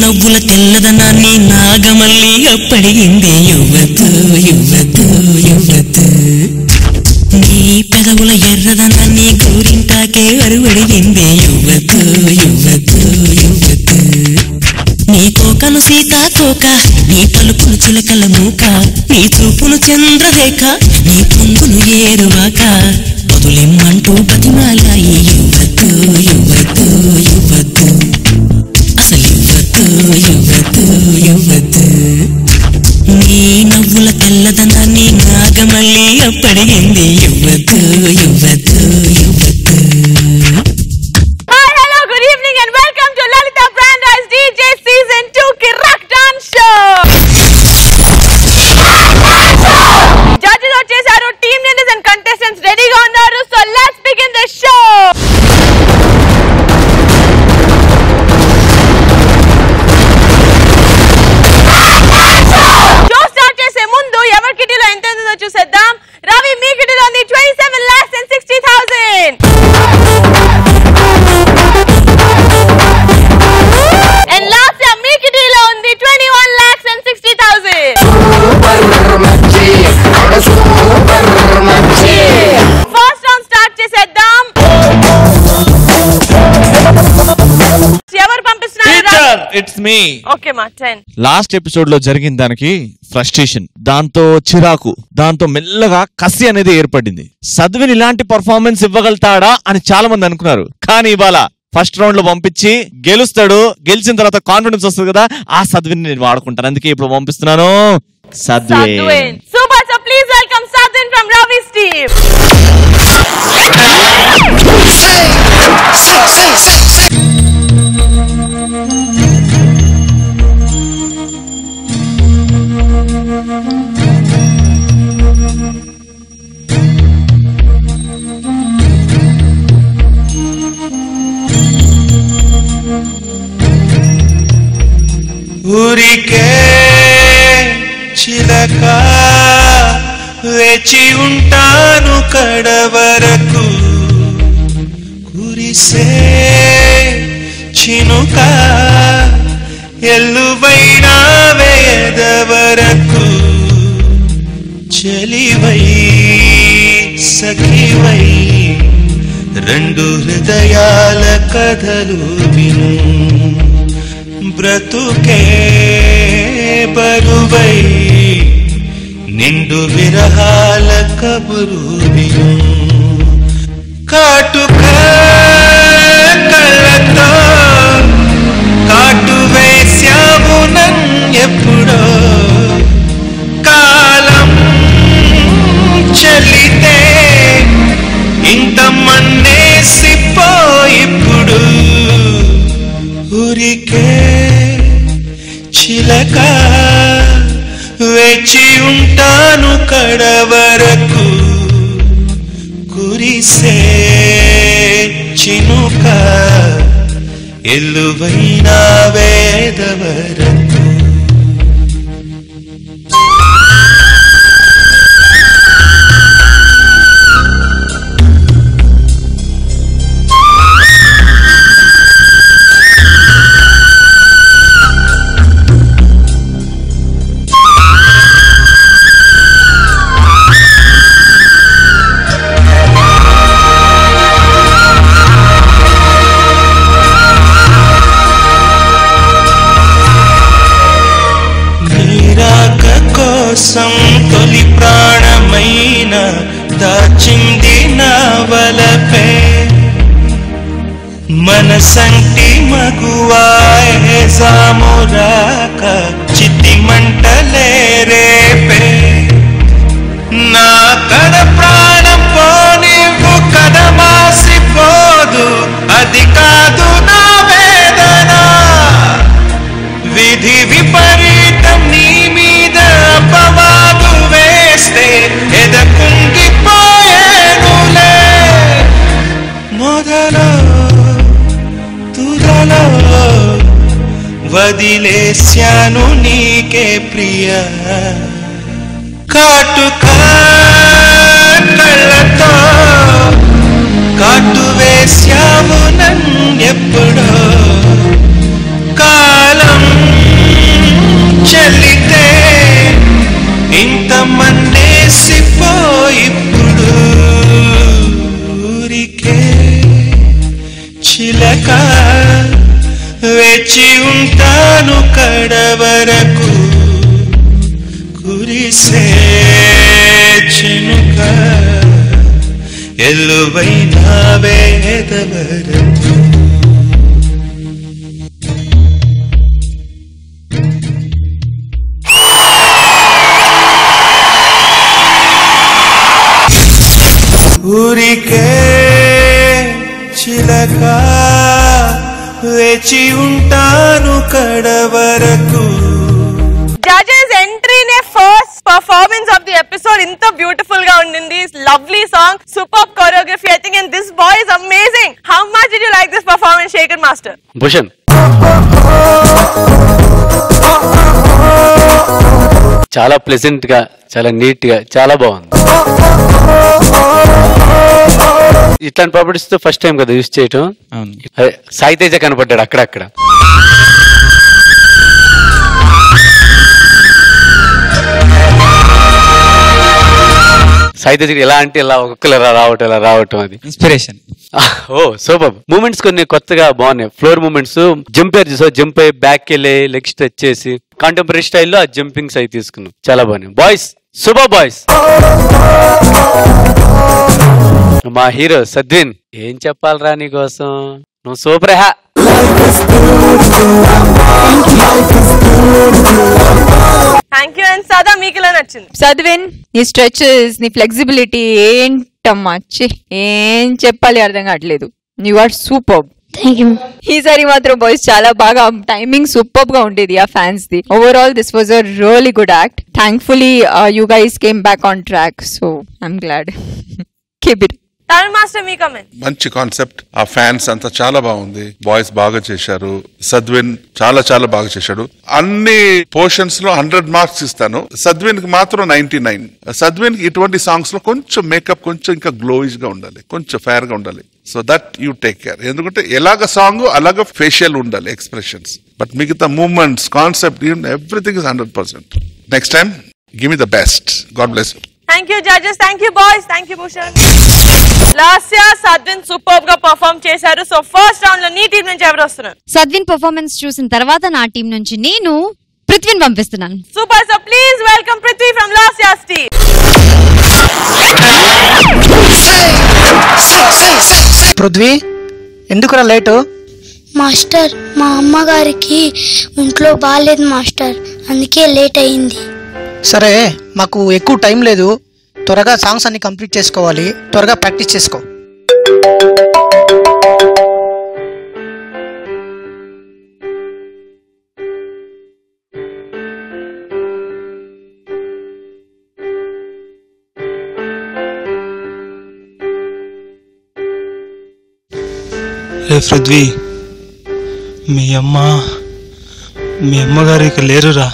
నవ్వుల తెల్లదనాన్ని నాగమల్లి అప్పడిగింది యువతు యువతు యువతు. నీ పెదవుల ఎర్రదనాన్ని గోరింటాకే అరువడిగింది యువతు యువతు యువతు. నీ కోకను సీతాకోక, నీ పలుకును చిలకల మూక, నీ చూపును చంద్రరేఖ, నీ పొంగును ఏరువాక, వదులిమ్మంటూ బతిమాలాయి యువతు యువతు యువతు. యువతు యువతు నీ నవ్వుల తెల్లదనాన్ని నాగమల్లి అప్పడిగింది యువతు యువతు యువతు. Hello, good evening and welcome to Lalita Brand as DJ Season 2 Kirak Dance Show. Judges వచ్చేసారు, team leaders and contestants రెడీగా ఉన్నారు. So let's begin the show. చూసేద్దాం. రవి మీ కిటిలో ఉంది 27 lakhs and 60,000. And Lasya మీ కిటిలో ఉంది 21 lakhs and 60,000. First round start చేసేద్దాం. ఎవరు పంపిస్తున్నారు? It's me. Okay మా 10. లాస్ట్ ఎపిసోడ్ లో జరిగిన దానికి ఫ్రస్ట్రేషన్, దాంతో చిరాకు, దాంతో మెల్లగా కసి అనేది ఏర్పడింది. సద్విన్ ఇలాంటి పర్ఫార్మెన్స్ ఇవ్వగలుగుతాడా అని చాలా మంది అనుకున్నారు. కానీ ఇవాళ ఫస్ట్ రౌండ్ లో పంపించి గెలుస్తాడు, గెలిచిన తర్వాత కాన్ఫిడెన్స్ వస్తుంది కదా, ఆ సద్విన్ నేను వాడుకుంటాను. అందుకే ఇప్పుడు పంపిస్తున్నాను Sadwin. Super. So please welcome Sadwin from Ravi's team. ఊరికే చిలక వేచి ఉంటాను కడవరకు, కురిసే చినుక ఎల్లువైన వేదవరకు, చలివై సఖివై రెండు హృదయాల కథలు విను, బ్రతుకే బరువై నిండు విరహాల కబురు విను, కాటుక కళ్ళతో కాటు వేశావు నన్నెప్పుడో, కాలం చలితే ఇంత మన్నేసిపోయిప్పుడు, ఊరికే చిలక వేచి ఉంటాను కడవరకు, కురిసే చినుక ఎల్లువైన వేదవరకు. తొలి ప్రాణమైన దాచింది నా వలపే, మనసంటి మగువాయే సామురాక చితి మంటలే రేపే, నా కడ ప్రాణం పోని వదిలేశాను నీకే ప్రియా కాటుక కళ్ళతో కాటు వేశావు నన్నెప్పుడో కాలం చెల్లితే ఇంత మన్నేసిపోయిప్పుడు ఊరికే చిలక వేచి ఉంటాను కడవరకు కురిసే చినుక ఎల్లువైన వేదవరకు ఊరికే చిలక వేచి ఉంటాను కడవరకు. జడ్జెస్ ఎంట్రీనే first performance of the episode ఇంత బ్యూటిఫుల్ గా ఉండింది. Lovely song, super choreography. I think this boy is amazing. How much did you like this performance Shekhar master? Bhushan చాలా ప్లెజెంట్ గా, చాలా నీట్ గా, చాలా బాగుంది. ఇట్లాంటి ప్రాపర్టీస్ తో ఫస్ట్ టైం కదా యూజ్ చేయటం. సాయి తేజ కనపడ్డాడు అక్కడక్కడ. సాయి తేజ ఎలా అంటే ఇలా ఒక్కొక్కరు ఇలా రావటం అది ఇన్స్పిరేషన్. ఓ సూపర్. మూమెంట్స్ కొన్ని కొత్తగా బాగున్నాయి. ఫ్లోర్ మూమెంట్స్, జంప్ జంప్ అయ్యి బ్యాక్ వెళ్ళి లెగ్ స్ట్రెచ్ చేసి కాంటెంపరీ స్టైల్లో ఆ జంపింగ్స్ అయి తీసుకున్నాం. చాలా బాగున్నాయి. Boys super boys. మా హీరో సద్విన్, ఏం చెప్పాలరా నీ కోసం, నువ్వు సూపర్ హ్యా. Thank you. అండ్ సదా మీకు ఎలా నచ్చింది? సద్విన్, నీ స్ట్రెచెస్, నీ ఫ్లెక్సిబిలిటీ ఏంటమ్మా, ఏం చెప్పాలి అర్థం కావట్లేదు. You are super. ఈసారి మాత్రం బాయ్స్ చాలా బాగా టైమింగ్ సూపర్ గా ఉండేది ఆ fans the. Overall this was a really good act. Thankfully you guys came back on track, so I'm glad. Keep it. Master మీ కమెంట్. మంచి కాన్సెప్ట్. ఆ ఫ్యాన్స్ అంతా చాలా బాగుంది. బాయ్స్ బాగా చేశారు. సద్విన్ చాలా చాలా బాగా చేశాడు. అన్ని పోర్షన్స్ లో 100 మార్క్స్ ఇస్తాను. సద్విన్ కి మాత్రం 99. సద్విన్ కి ఇటువంటి సాంగ్స్ లో కొంచెం మేకప్ కొంచెం ఇంకా గ్లోయిష్ గా ఉండాలి, కొంచెం ఫేర్ గా ఉండాలి. So that you take care. ఎందుకంటే ఎలాగ సాంగ్ అలాగ ఫేషియల్ ఉండాలి, ఎక్స్ప్రెషన్స్. బట్ మిగతా movements, concept, everything is 100%. Next time give me the best. God bless you. Thank you judges. Thank you boys. Thank you Bhushan. Lasya, Sadvin super గా perform చేశారు. So first round లో నీ team నుంచి ఎవరు వస్తున్నారు? సద్విన్ పర్ఫార్మెన్స్ చూసిన తర్వాత నా టీం నుంచి నేను పృథ్వీని పంపిస్తున్నాను. Super. So please welcome Prithvi from Lasya's team. Prithvi, ఎందుకురా లేటు? మాస్టర్, మా అమ్మగారికి ఒంట్లో బాగాలేదు మాస్టర్, అందుకే లేట్ అయింది. సరే, మాకు ఎక్కువ టైం లేదు. త్వరగా సాంగ్స్ అన్ని కంప్లీట్ చేసుకోవాలి. త్వరగా ప్రాక్టీస్ చేసుకో. పృథ్వీ, మీ అమ్మగారు ఇక లేరురా.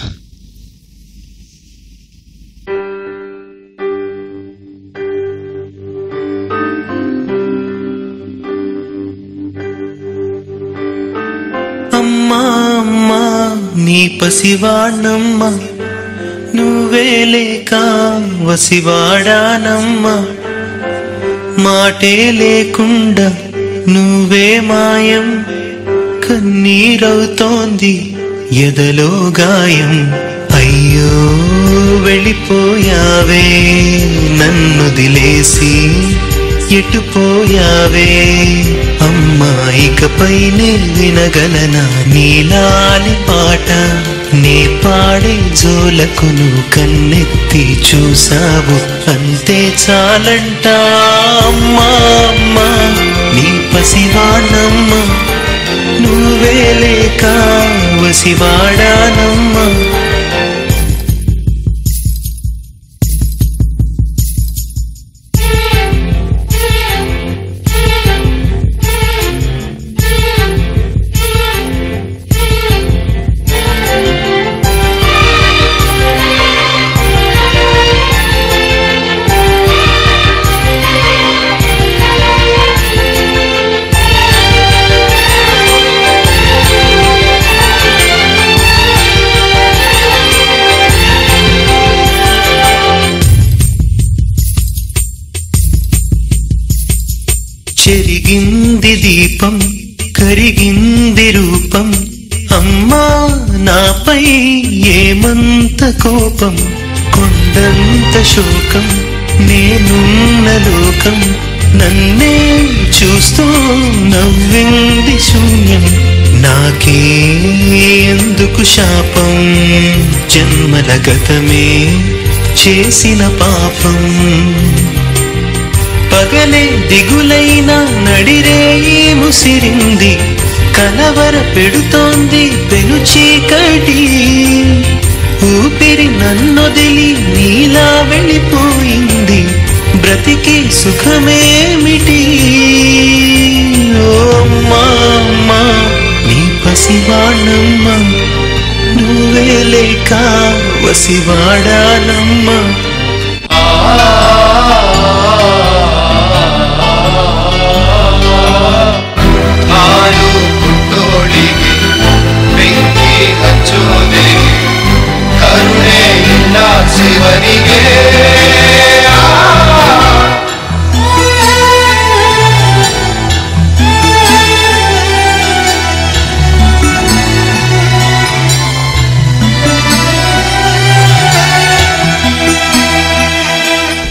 అమ్మా అమ్మా నీ పసివాణమ్మ, నువ్వే లేక వసివాడానమ్మ, మాటే లేకుండా నువ్వే మాయం, కన్నీరవుతోంది ఎదలో గాయం. అయ్యో వెళ్ళిపోయావే, నన్ను దిలేసి ఎటుపోయావే, అమ్మాయికపైనే వినగలనా నీలాలి పాట, నే పాడే జోలకు నువ్వు కన్నెత్తి చూసావు, అంతే చాలంట. అమ్మా అమ్మా నీ పసివానమ్మ, నువ్వే లేక వసివాడానమ్మ. వెలిగింది దీపం కరిగింది రూపం అమ్మా నాపై ఏమంత కోపం కొండంత శోకం నేనున్న లోకం నన్నే చూస్తూ నవ్వింది శూన్యం నాకే ఎందుకు శాపం జన్మల గతమే చేసిన పాపం పగలే దిగులైన నడిరేయి ముసిరింది కలవర పెడుతోంది పెను చీకటి ఊపిరి నన్నొదిలి నీలా వెళ్ళిపోయింది బ్రతికి సుఖమేమిటి ఓ అమ్మా నీ పసివాణమ్మ నువ్వే లేక వసివాడానమ్మా ಶಿವನಿಗೆ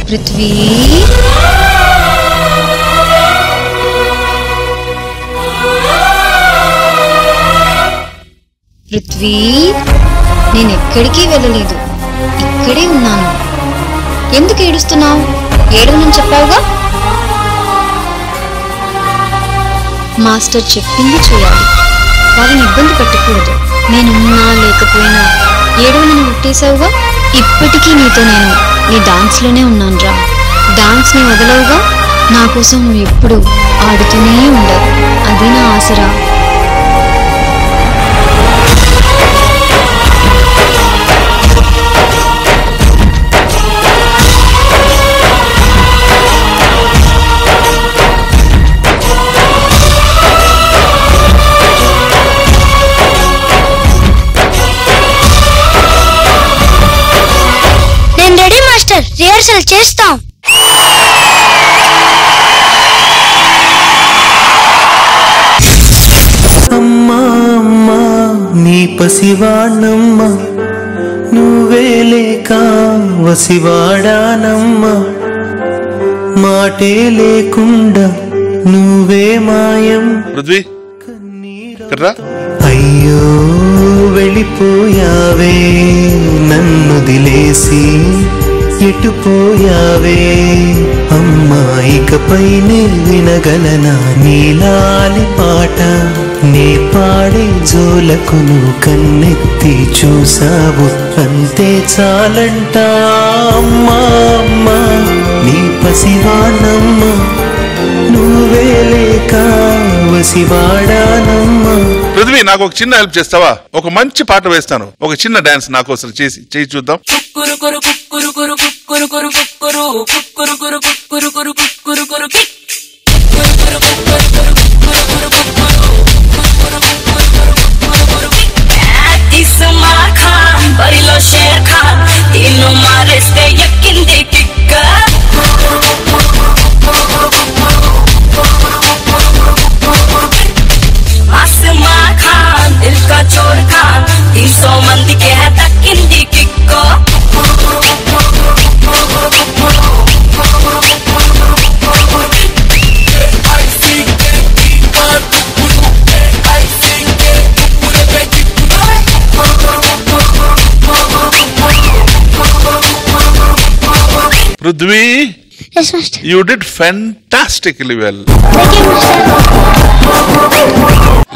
పృథ్వీ పృథ్వీ నేను ఎక్కడికి వెళ్ళలేదు ఇక్కడే ఉన్నాను ఎందుకు ఏడుస్తున్నావు ఏడవనని చెప్పావుగా మాస్టర్ చెప్పింది చేయాలి వాళ్ళని ఇబ్బంది పెట్టకూడదు నేనున్నా లేకపోయినా ఏడవనని ఒట్టేశావుగా ఇప్పటికీ నీతో నేను నీ డాన్స్లోనే ఉన్నాను రా డాన్స్ని వదలవుగా నా కోసం నువ్వు ఎప్పుడు ఆడుతూనే ఉండవు అది నా ఆసరా రిహర్సల్ చేస్తాం అమ్మా అమ్మా నీ పసివాణమ్మ నువ్వే లేక వసివాడానమ్మా మాటే లేకుండా నువ్వే మాయం పృథ్వీ అయ్యో వెళ్ళిపోయావే నన్ను దిలేసి ఎటుపోయావే అమ్మాయికపైనే వినగలనా నీలాలి పాట నే పాడే జోలకు నువ్వు కన్నెత్తి చూసావు అంతే చాలంట అమ్మా అమ్మా నీ పసివాణమ్మ నువ్వే లేక వసివాడానమ్మా పృథ్వీ నాకు ఒక చిన్న హెల్ప్ చేస్తావా ఒక మంచి పాట వేస్తాను ఒక చిన్న డాన్స్ నా కోసం చేయి చూద్దాం బరిలో షేర్ ఖాన్ తిన్ను మారేస్తే ఎక్కింది కిక్క आसमां खान दिल का चोर खान 300 मंदी के है तक्किंदी किक्को Prithvi Yes, master. You did fantastically well.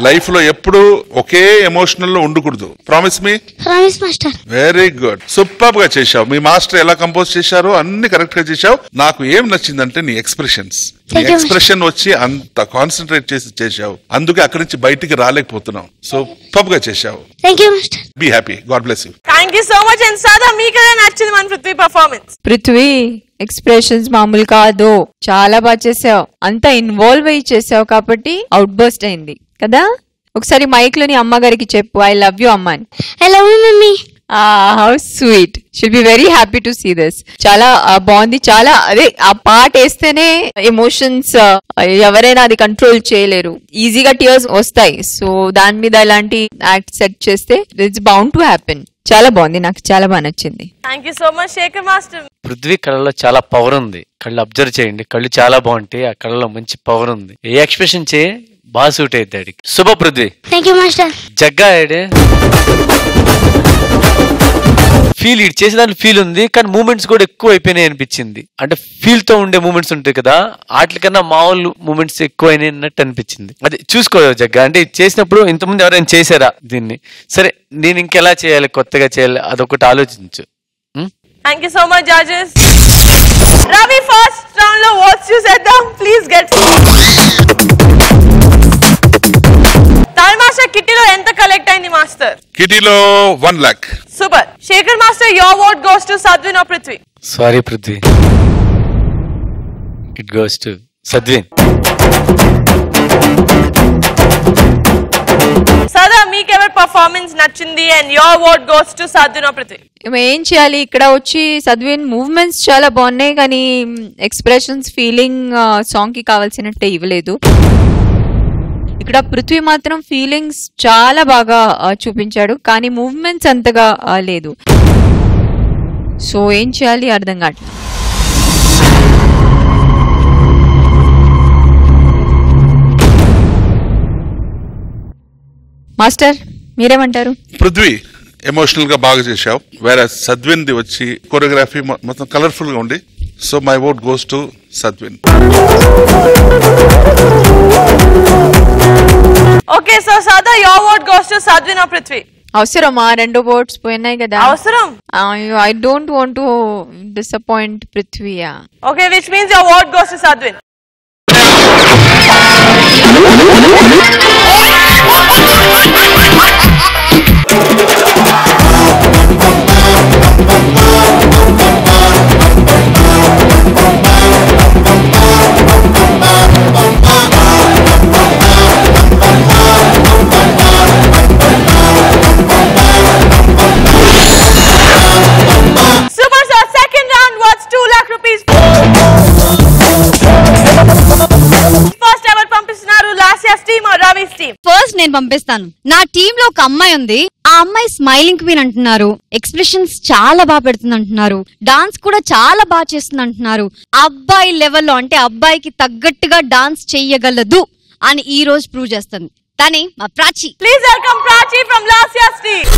Life లో ఎప్పుడు ఒకే ఎమోషనల్ లో ఉండకూడదు promise me promise master very good super గా చేశావు మీ మాస్టర్ ఎలా కంపోజ్ చేశారో అన్ని కరెక్ట్ గా చేశావు నాకు ఏం నచ్చిందంటే నీ ఎక్స్ప్రెషన్స్ నీ ఎక్స్ప్రెషన్ వచ్చి అంత కాన్సన్ట్రేట్ చేసి చేశావు అందుకే అక్కడి నుంచి బయటికి రాలేకపోతున్నావు సూపర్ గా చేశావు thank you master be happy God bless you thank you so much and సాదా మీకు ఎలా నచ్చింది మన పృథ్వీ పర్ఫార్మెన్స్ పృథ్వీ ఎక్స్ప్రెషన్స్ మామూలు కాదు చాలా బాగా చేసావు అంతా ఇన్వాల్వ్ అయ్యి చేసావు కాబట్టి అవుట్ బర్స్ట్ అయింది కదా ఒకసారి మైక్ లోని అమ్మగారికి చెప్పు ఐ లవ్ యూ అమ్మ అని I love you mummy how sweet. She'll be very happy to see this. చాలా బాగుంది. చాలా అదే ఆ పాట వేస్తేనే ఎమోషన్స్ ఎవరైనా అది కంట్రోల్ చేయలేరు. ఈజీగా టీయర్స్ వస్తాయి. సో దాని మీద ఇలాంటి యాక్ట్ సెట్ చేస్తే ఇట్స్ బౌండ్ టు హ్యాపెన్. చాలా బాగుంది. నాకు చాలా బాగా నచ్చింది. Thank you so much Shekhar master. Prithvi కళ్ళలో చాలా పవర్ ఉంది. కళ్ళు అబ్జర్వ్ చేయండి. కళ్ళు చాలా బాగుంటాయి. ఆ కళ్ళలో మంచి పవర్ ఉంది. ఏ ఎక్స్ప్రెషన్ చేయి బాగా సూట్ అవుతాడు. శుభ Prithvi. Thank you master. Jagga ఆడే ఫీల్ ఇటు చేసే దాంట్లో ఫీల్ ఉంది, కానీ మూమెంట్స్ కూడా ఎక్కువ అయిపోయినాయి అనిపించింది. అంటే ఫీల్ తో ఉండే మూమెంట్స్ ఉంటాయి కదా, వాటికన్నా మామూలు మూమెంట్స్ ఎక్కువ అయినాయి అన్నట్టు అనిపించింది. అది చూసుకో జగ్గా. అంటే చేసినప్పుడు ఇంతకుముందు ఎవరైనా చేశారా దీన్ని? సరే నేను ఇంకెలా చేయాలి, కొత్తగా చేయాలి, అదొకటి ఆలోచించు. Thank you so much judges. Ravi first round లో ఓట్స్ చూసేద్దాం. Please get. తాల్ మాస్టర్ కిట్టీలో ఎంత కలెక్ట్ అయింది మాస్టర్? కిటీలో 1 lakh. Super. Shekhar master, your vote goes to Sadwin or Prithvi? Sorry Prithvi, it goes to Sadwin. Sada మీకెవరి పర్ఫార్మెన్స్ నచ్చింది? And your vote goes to Sadwin or Prithvi? ఏం చేయాలి, ఇక్కడ వచ్చి సద్విన్ మూవ్మెంట్స్ చాలా బాగున్నాయి, కానీ ఎక్స్ప్రెషన్స్ ఫీలింగ్ సాంగ్ కి కావాల్సినట్టే ఇవ్వలేదు. ఇక్కడ పృథ్వీ మాత్రం ఫీలింగ్స్ చాలా బాగా చూపించాడు, కానీ మూవ్మెంట్స్ అంతగా లేదు. సో ఏం చేయాలి అర్థం కావట్లేదు. మాస్టర్ మీరేమంటారు? పృథ్వీ ఎమోషనల్ గా బాగా చేశావు, వేరే సద్విన్ ది వచ్చి కొరియోగ్రఫీ మొత్తం కలర్ఫుల్ గా ఉంది. So my vote goes to Sadwin. Okay, so Sada your vote goes to Sadwin or Prithvi? అవసరమా? 2 votes పోయినాయి కదా. అవసరం. I don't want to disappoint Prithvi. Okay, which means your vote goes to Sadwin. Super sir, second round was 2 lakh rupees. First ever పంపిస్తున్నారు లాస్యాస్ team are రవిస్ team? First నేను పంపిస్తాను. నా team లో ఒక అమ్మాయి ఉంది. ఆ అమ్మాయి స్మైలింగ్ క్వీన్ అంటున్నారు, ఎక్స్ప్రెషన్స్ చాలా బాగా పెడుతుంది అంటున్నారు, డాన్స్ కూడా చాలా బాగా చేస్తుంది అంటున్నారు. అబ్బాయి లెవెల్లో అంటే అబ్బాయికి తగ్గట్టుగా డాన్స్ చెయ్యగలదు అని ఈ రోజు ప్రూవ్ చేస్తుంది. తనే మా Prachi. Please welcome Prachi from Lasya's team.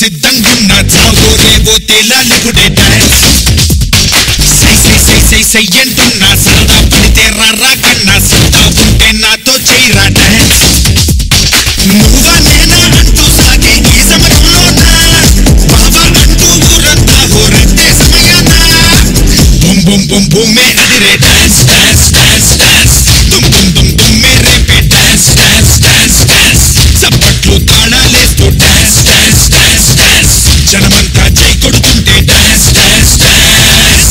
సిద్ధంగున్న చావోరేవో తేలాలిగుడే డాన్స్ సై సై సై సై సై అంటున్నా సరదా పడితే రారా కన్నా సత్తా ఉంటే నాతో చేయరా డాన్స్ నువ్వా నేనా అంటూ సాగే ఈ సమరంలోనా బాబా అంటూ ఊరంతా హోరంటే సమయానా బుమ్ బుమ్ బుమ్ బుమ్మే అదిరే డాన్స్ డాన్స్ డాన్స్ డాన్స్ దుమ్ దుమ్ దుమ్ దుమ్మే రేపే డాన్స్ డాన్స్ డాన్స్ డాన్స్ చప్పట్లు తాళాలేస్తూ డాన్స్ డాన్స్ డాన్స్ డాన్స్ జనమంతా జై కొడుతుంటే dance dance dance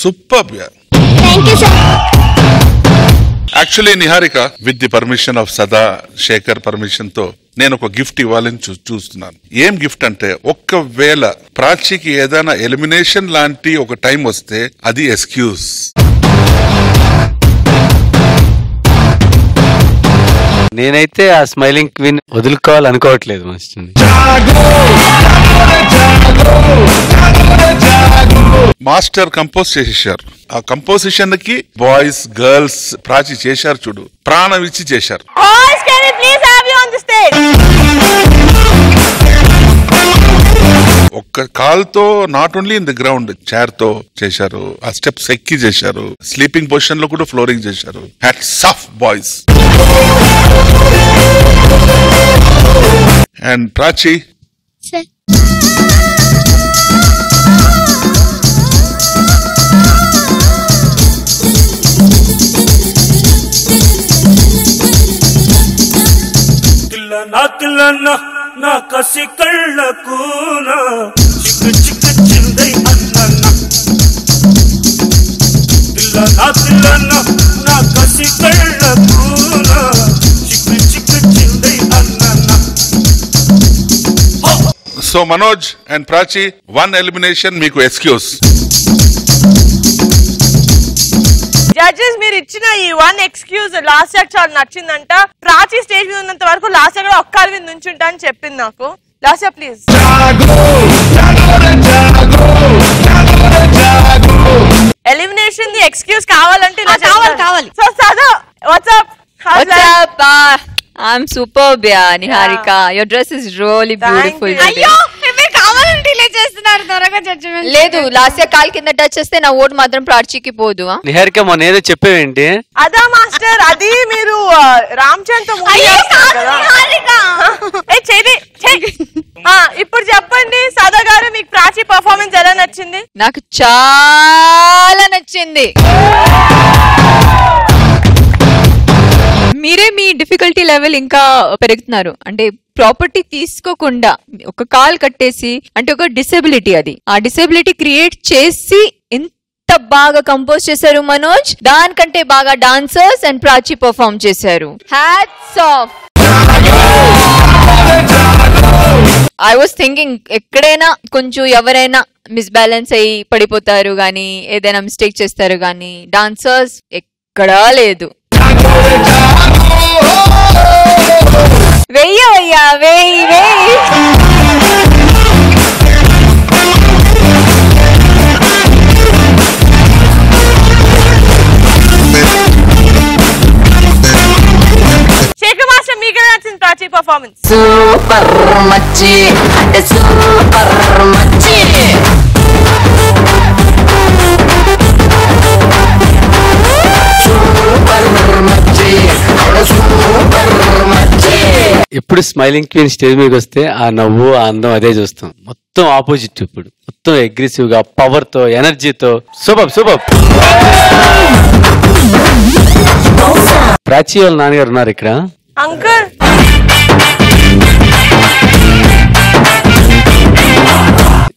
super. Thank you sir. Actually Niharika, with the permission of సదా శేఖర్ పర్మిషన్ తో నేను ఒక గిఫ్ట్ ఇవ్వాలని చూస్తున్నాను. ఏం గిఫ్ట్ అంటే, ఒక్కవేళ ప్రాచీకి ఏదైనా ఎలిమినేషన్ లాంటి ఒక టైం వస్తే అది ఎక్స్క్యూజ్. నేనైతే ఆ స్మైలింగ్ క్వీన్ వదులుకోవాలనుకోవట్లేదు మాస్టర్. మాస్టర్ కంపోజ్ చేసేసారు. ఆ కంపోజిషన్ కి బాయ్స్ గర్ల్స్ ప్రాచి చేశారు చూడు, ప్రాణం ఇచ్చి చేశారు. ఒక్క కాల్ తో not only in the ground, chair తో చేశారు, ఆ స్టెప్స్ ఎక్కి చేశారు, స్లీపింగ్ పొజిషన్ లో కూడా ఫ్లోరింగ్ చేశారు. Hats off boys. And Prachi, నా కసి కళ్ళకు చిక్కు చిక్కు చిందై అన్న నా కసి కళ్ళకు చిక్కు చిక్కు చిందై అన్న. So Manoj and Prachi, 1 elimination మీకు ఎక్స్క్యూజ్. జడ్జెస్, మీరు ఇచ్చిన ఈ 1 ఎక్స్క్యూజ్ లాస్ట్ ఇయర్ చాలా నచ్చిందంట. ప్రాచీ స్టేజ్ మీద ఉన్నంత వరకు లాస్ట్ ఇయర్ కూడా ఒక్కరి మీద నుంచుంటా అని చెప్పింది నాకు. Last year please. Elimination the excuse కావాలంటే కావాలి. సో సదా, WhatsApp? I'm superb, yeah, Niharika. Your dress is really beautiful. అయ్యో, మీరు కావాలని డిలే చేస్తున్నారు, త్వరగా జడ్జిమెంట్. లేదు, లాస్ట్ ఇయర్ కాల్ కింద టచ్ చేస్తే నా ఓటు మాత్రం ప్రాచీకి పోదు. నిహారిక, మొన్న ఏదో చెప్పేవేంటి? అదా మాస్టర్, అది మీరు రామ్ చంద్ర ఇప్పుడు చెప్పండి సదా గారు, మీకు ప్రాచీ పర్ఫార్మెన్స్ ఎలా నచ్చింది? నాకు చాలా నచ్చింది. మీరే మీ డిఫికల్టీ లెవెల్ ఇంకా పెరుగుతున్నారు. అంటే ప్రాపర్టీ తీసుకోకుండా ఒక కాల్ కట్టేసి, అంటే ఒక డిసేబిలిటీ, అది ఆ డిసేబిలిటీ క్రియేట్ చేసి ఎంత బాగా కంపోజ్ చేశారు మనోజ్. దానికంటే బాగా డాన్సర్స్ అండ్ ప్రాచీ పర్ఫార్మ్ చేశారు. Hats off. I was thinking ఎక్కడైనా కొంచెం ఎవరైనా మిస్బ్యాలెన్స్ అయ్యి పడిపోతారు గానీ, ఏదైనా మిస్టేక్ చేస్తారు గానీ, డాన్సర్స్ ఎక్కడా లేదు. వెయ్యవయ్యా, వెయ్యి వెయ్యి. శేఖర్ మాస్టర్, మీకు నచ్చింది ప్రాచీ పర్ఫార్మెన్స్? సూపర్ మచ్చి, అంటే సూపర్ మచ్చి. ఎప్పుడు స్మైలింగ్ క్వీన్ స్టేజ్ మీదకి వస్తే ఆ నవ్వు, ఆ అందం అదే చూస్తాం. మొత్తం ఆపోజిట్. ఇప్పుడు మొత్తం అగ్రెసివ్ గా, పవర్ తో, ఎనర్జీతో. Super super. ప్రాచీ వాళ్ళ నాన్నగారు ఉన్నారు ఇక్కడ. అంకుల్,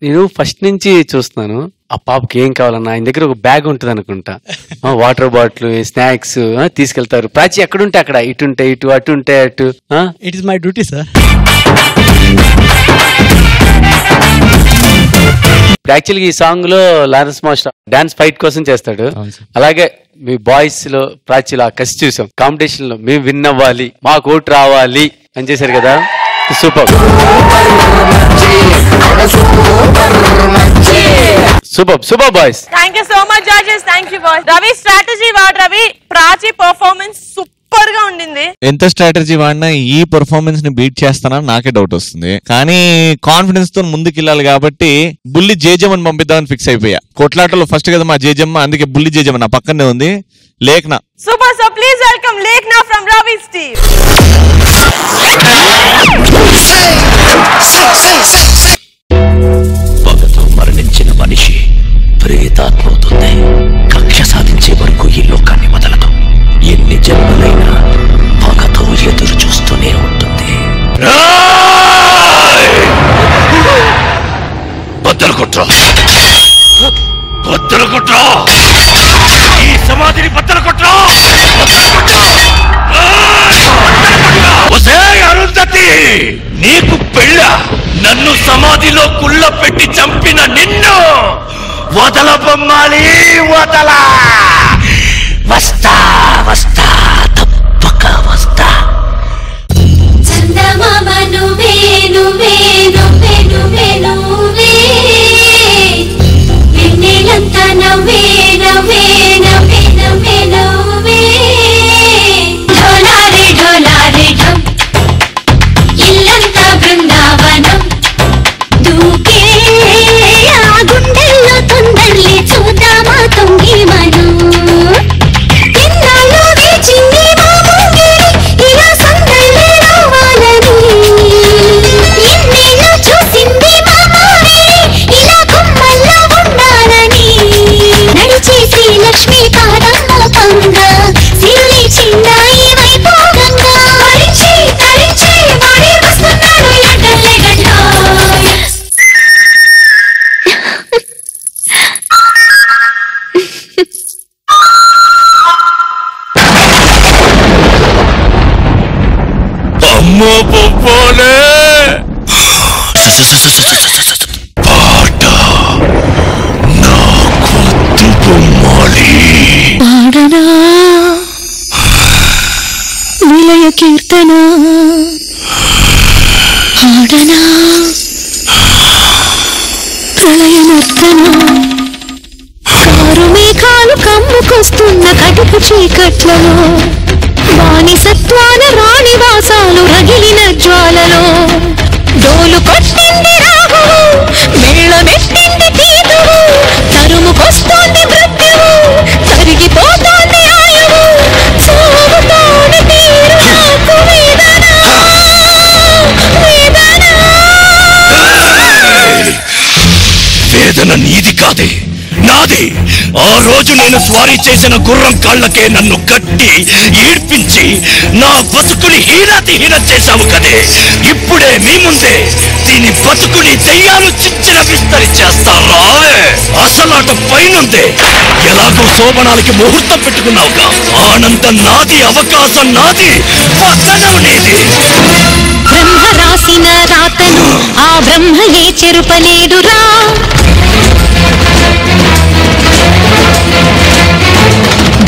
నేను ఫస్ట్ నుంచి చూస్తున్నాను. ఆ పాపకి ఏం కావాలన్నా ఆయన దగ్గర ఒక బ్యాగ్ ఉంటుంది అనుకుంటా, వాటర్ బాటిల్, స్నాక్స్ తీసుకెళ్తారు. ప్రాచీ ఎక్కడుంటే అక్కడ, ఇటుంటే ఇటు, అటుంటే అటు. It is my duty sir. యాక్చువల్గా ఈ సాంగ్ లో లారెన్స్ మాస్టర్ డాన్స్ ఫైట్ కోసం చేస్తాడు. అలాగే మీ బాయ్స్ లో ప్రాచీలో ఆ కసి చూసాం. కాంపిటీషన్ లో మేము విన్ అవ్వాలి, మాకు ఓటు రావాలి అని చేశారు కదా. Super super super boys. Thank you so much judges. Thank you boys. Ravi strategy వాడు. రవి, ప్రాచీ పర్ఫార్మెన్స్ సూపర్ గా ఉండింది. ఎంత స్ట్రాటజీ వాడినా ఈ పర్ఫార్మెన్స్ ని బీట్ చేస్తానని నాకే డౌట్ వస్తుంది. కానీ కాన్ఫిడెన్స్ తో ముందుకు వెళ్ళాలి కాబట్టి బుల్లి జేజమ్మని పంపిద్దామని ఫిక్స్ అయిపోయా. కొట్లాటలో ఫస్ట్ కదా మా జేజమ్మ, అందుకే బుల్లి జేజమ్మ నా పక్కనే ఉంది. లేఖన సూపర్. సో ప్లీజ్ వెల్కమ్ లేఖన ఫ్రమ్ రవిస్ టీమ్. పగతో మరణించిన మనిషి ప్రేతాత్మవుతుంది. కక్ష సాధించే వరకు ఈ లోకాన్ని వదలదు. ఎన్ని జన్మలైనా పగతో ఎదురు చూస్తూనే ఉంటుంది. బద్దలు కొట్రా, బద్దలు కొట్రా. సమాధిలో కుళ్ళ పెట్టి చంపిన నిన్ను వదల బొమ్మాలి, వదల. వస్తా వస్తా తప్పక వస్తా. చందమామ నువ్వే నువ్వే నువ్వే నువ్వే నువ్వే, వెన్నెలంతా నవ్వే నవ్వే నవ్వే నవ్వే నవ్వే. ఢోలారే ఢోలారే ఢం, ఇల్లంతా బృందావనం. దూకే ఆ గుండెల్లో తొందరలే చూద్దామా తొంగి మనం. ఎన్నాళ్ళు వేచింది మా ముంగిరి ఇలా సందళ్ళే రావాలని. ఎన్నేళ్ళు చూసింది మా మావేరి ఇలా గుమ్మల్లో ఉండాలని. నడిచేసి లక్ష్మీ పాదమ్మ పంగ సిరులి చిందాయి వైభోగంగా. తరించి తరించి వాడే వస్తున్నాడు ఎడ్డల్లే గడ్డ. అమ్మో బొబ్బోలే, పాట నాకొద్దు బొమ్మాలి. పాడనా విలయ కీర్తన, ఆడనా ప్రళయ నర్తన. కారు మేఘాలు కమ్ముకొస్తున్న కడుపు చీకట్లలో, బానిసత్వాల రాణి వాసాలు రగిలిన జ్వాలలో. డోలు కొట్టింది రాహువు, మేళమెట్టింది తీతువు. తరుముకొస్తోంది మృత్యువు, తరిగిపోతోంది ఆయువు. చావుతోని తీరు నాకు వేదన వేదన. వేదన నీది కాదే, నాది. ఆ రోజు నేను స్వారీ చేసిన గుర్రం కాళ్ళకే నన్ను కట్టి ఈడ్పించి నా బతుకుని హీనం చేశావు కదే. ఇప్పుడే మీ ముందే దీని బతుకుని దెయ్యాలు చిచ్చిన విస్తరి చేస్తారా? అసలాట పైనుందే. ఎలాగో శోభనాలకి ముహూర్తం పెట్టుకున్నావుగా. ఆనందం నాది, అవకాశం నాది, పతనం నీది. బ్రహ్మ రాసిన రాతను ఆ బ్రహ్మయే చెరుపలేడురా.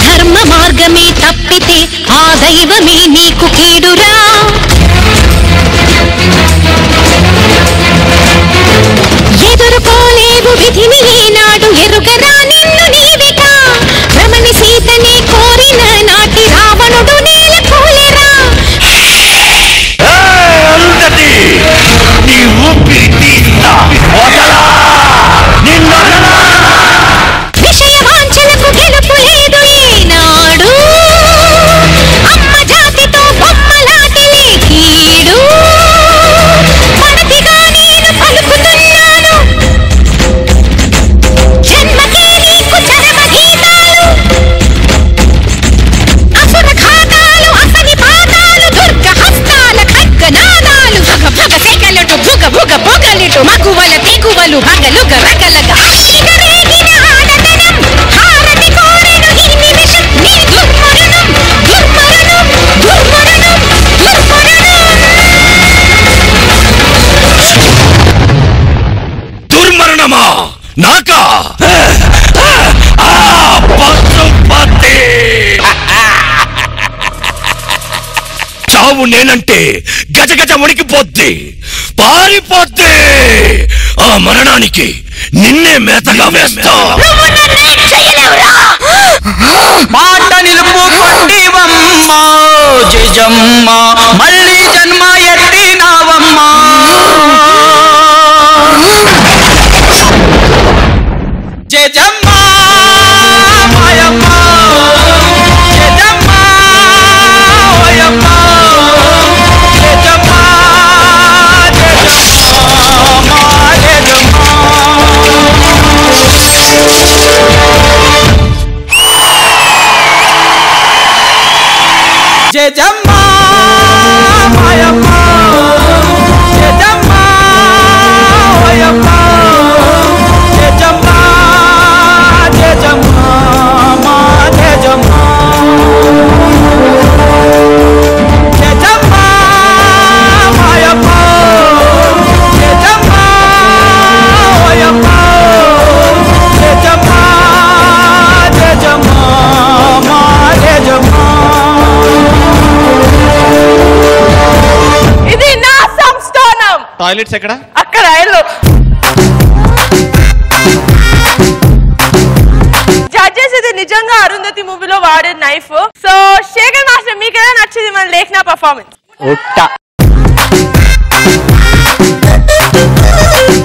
ధర్మ మార్గమే తప్పితే ఆ దైవమే నీకు కీడురా. ఎదుర్కోలేవు విధిని ఈనాడు, ఎరుగరా నిన్ను నీవిట. రమణి సీతని కోరిన నాటి రావణుడు నేల కూలెరా. అందది నీ ఊపిరి తీస్తా, వదలా నిన్నొదలా. విషయ వాంఛలకు గెలుపు లేదు ఈనాడు. అమ్మ జాతితో బొమ్మలాటలే కీడు. పడతిగా నేను పలుకుతున్నాను, జన్మకే నీకు చరమ గీతాలు. అసుర ఘాతాలు, అసని పాదాలు, దుర్గ హస్తాల ఖడ్గనాదాలు. భగ భగ సెగలుటు భుగ భుగ భుగలిటు మగువల తెగువలు భగలుగ రగలగ. రేగిన ఆడతనం హారతి కోరెను ఈ నిమిషం. నీ దుర్మరణం దుర్మరణం దుర్మరణం దుర్మరణం. దుర్మరణమా నాకా? పశుపతి. చావు నేనంటే గజగజ వణికిపోద్ది, పారిపోద్ది. ఆ మరణానికి నిన్నే మేతగా వేస్తా. మాట నిలుపు కొట్టివమ్మా జజమ్మ, మళ్ళీ జన్మ ఎత్తినావమ్మా. జజమ్మ మాయమ్మ, జజమ్మ ఓయమ్మ, జజమ్మ జజమ్మ మాయమ్మ, జజమ్మ ఓయమ్మ, జజమ్మ జజమ్మ మా జజమ్మ. జజమ్మ మాయమ్మ, జజమ్మ టాయిలెట్స్ ఎక్కడ? అక్కడ ఆయనలో. జడ్జెస్ ఇది నిజంగా అరుంధతి మూవీలో వాడే నైఫ్. సో శేఖర్ మాస్టర్ మీకు ఎలా నచ్చింది మన లేఖన పర్ఫార్మెన్స్?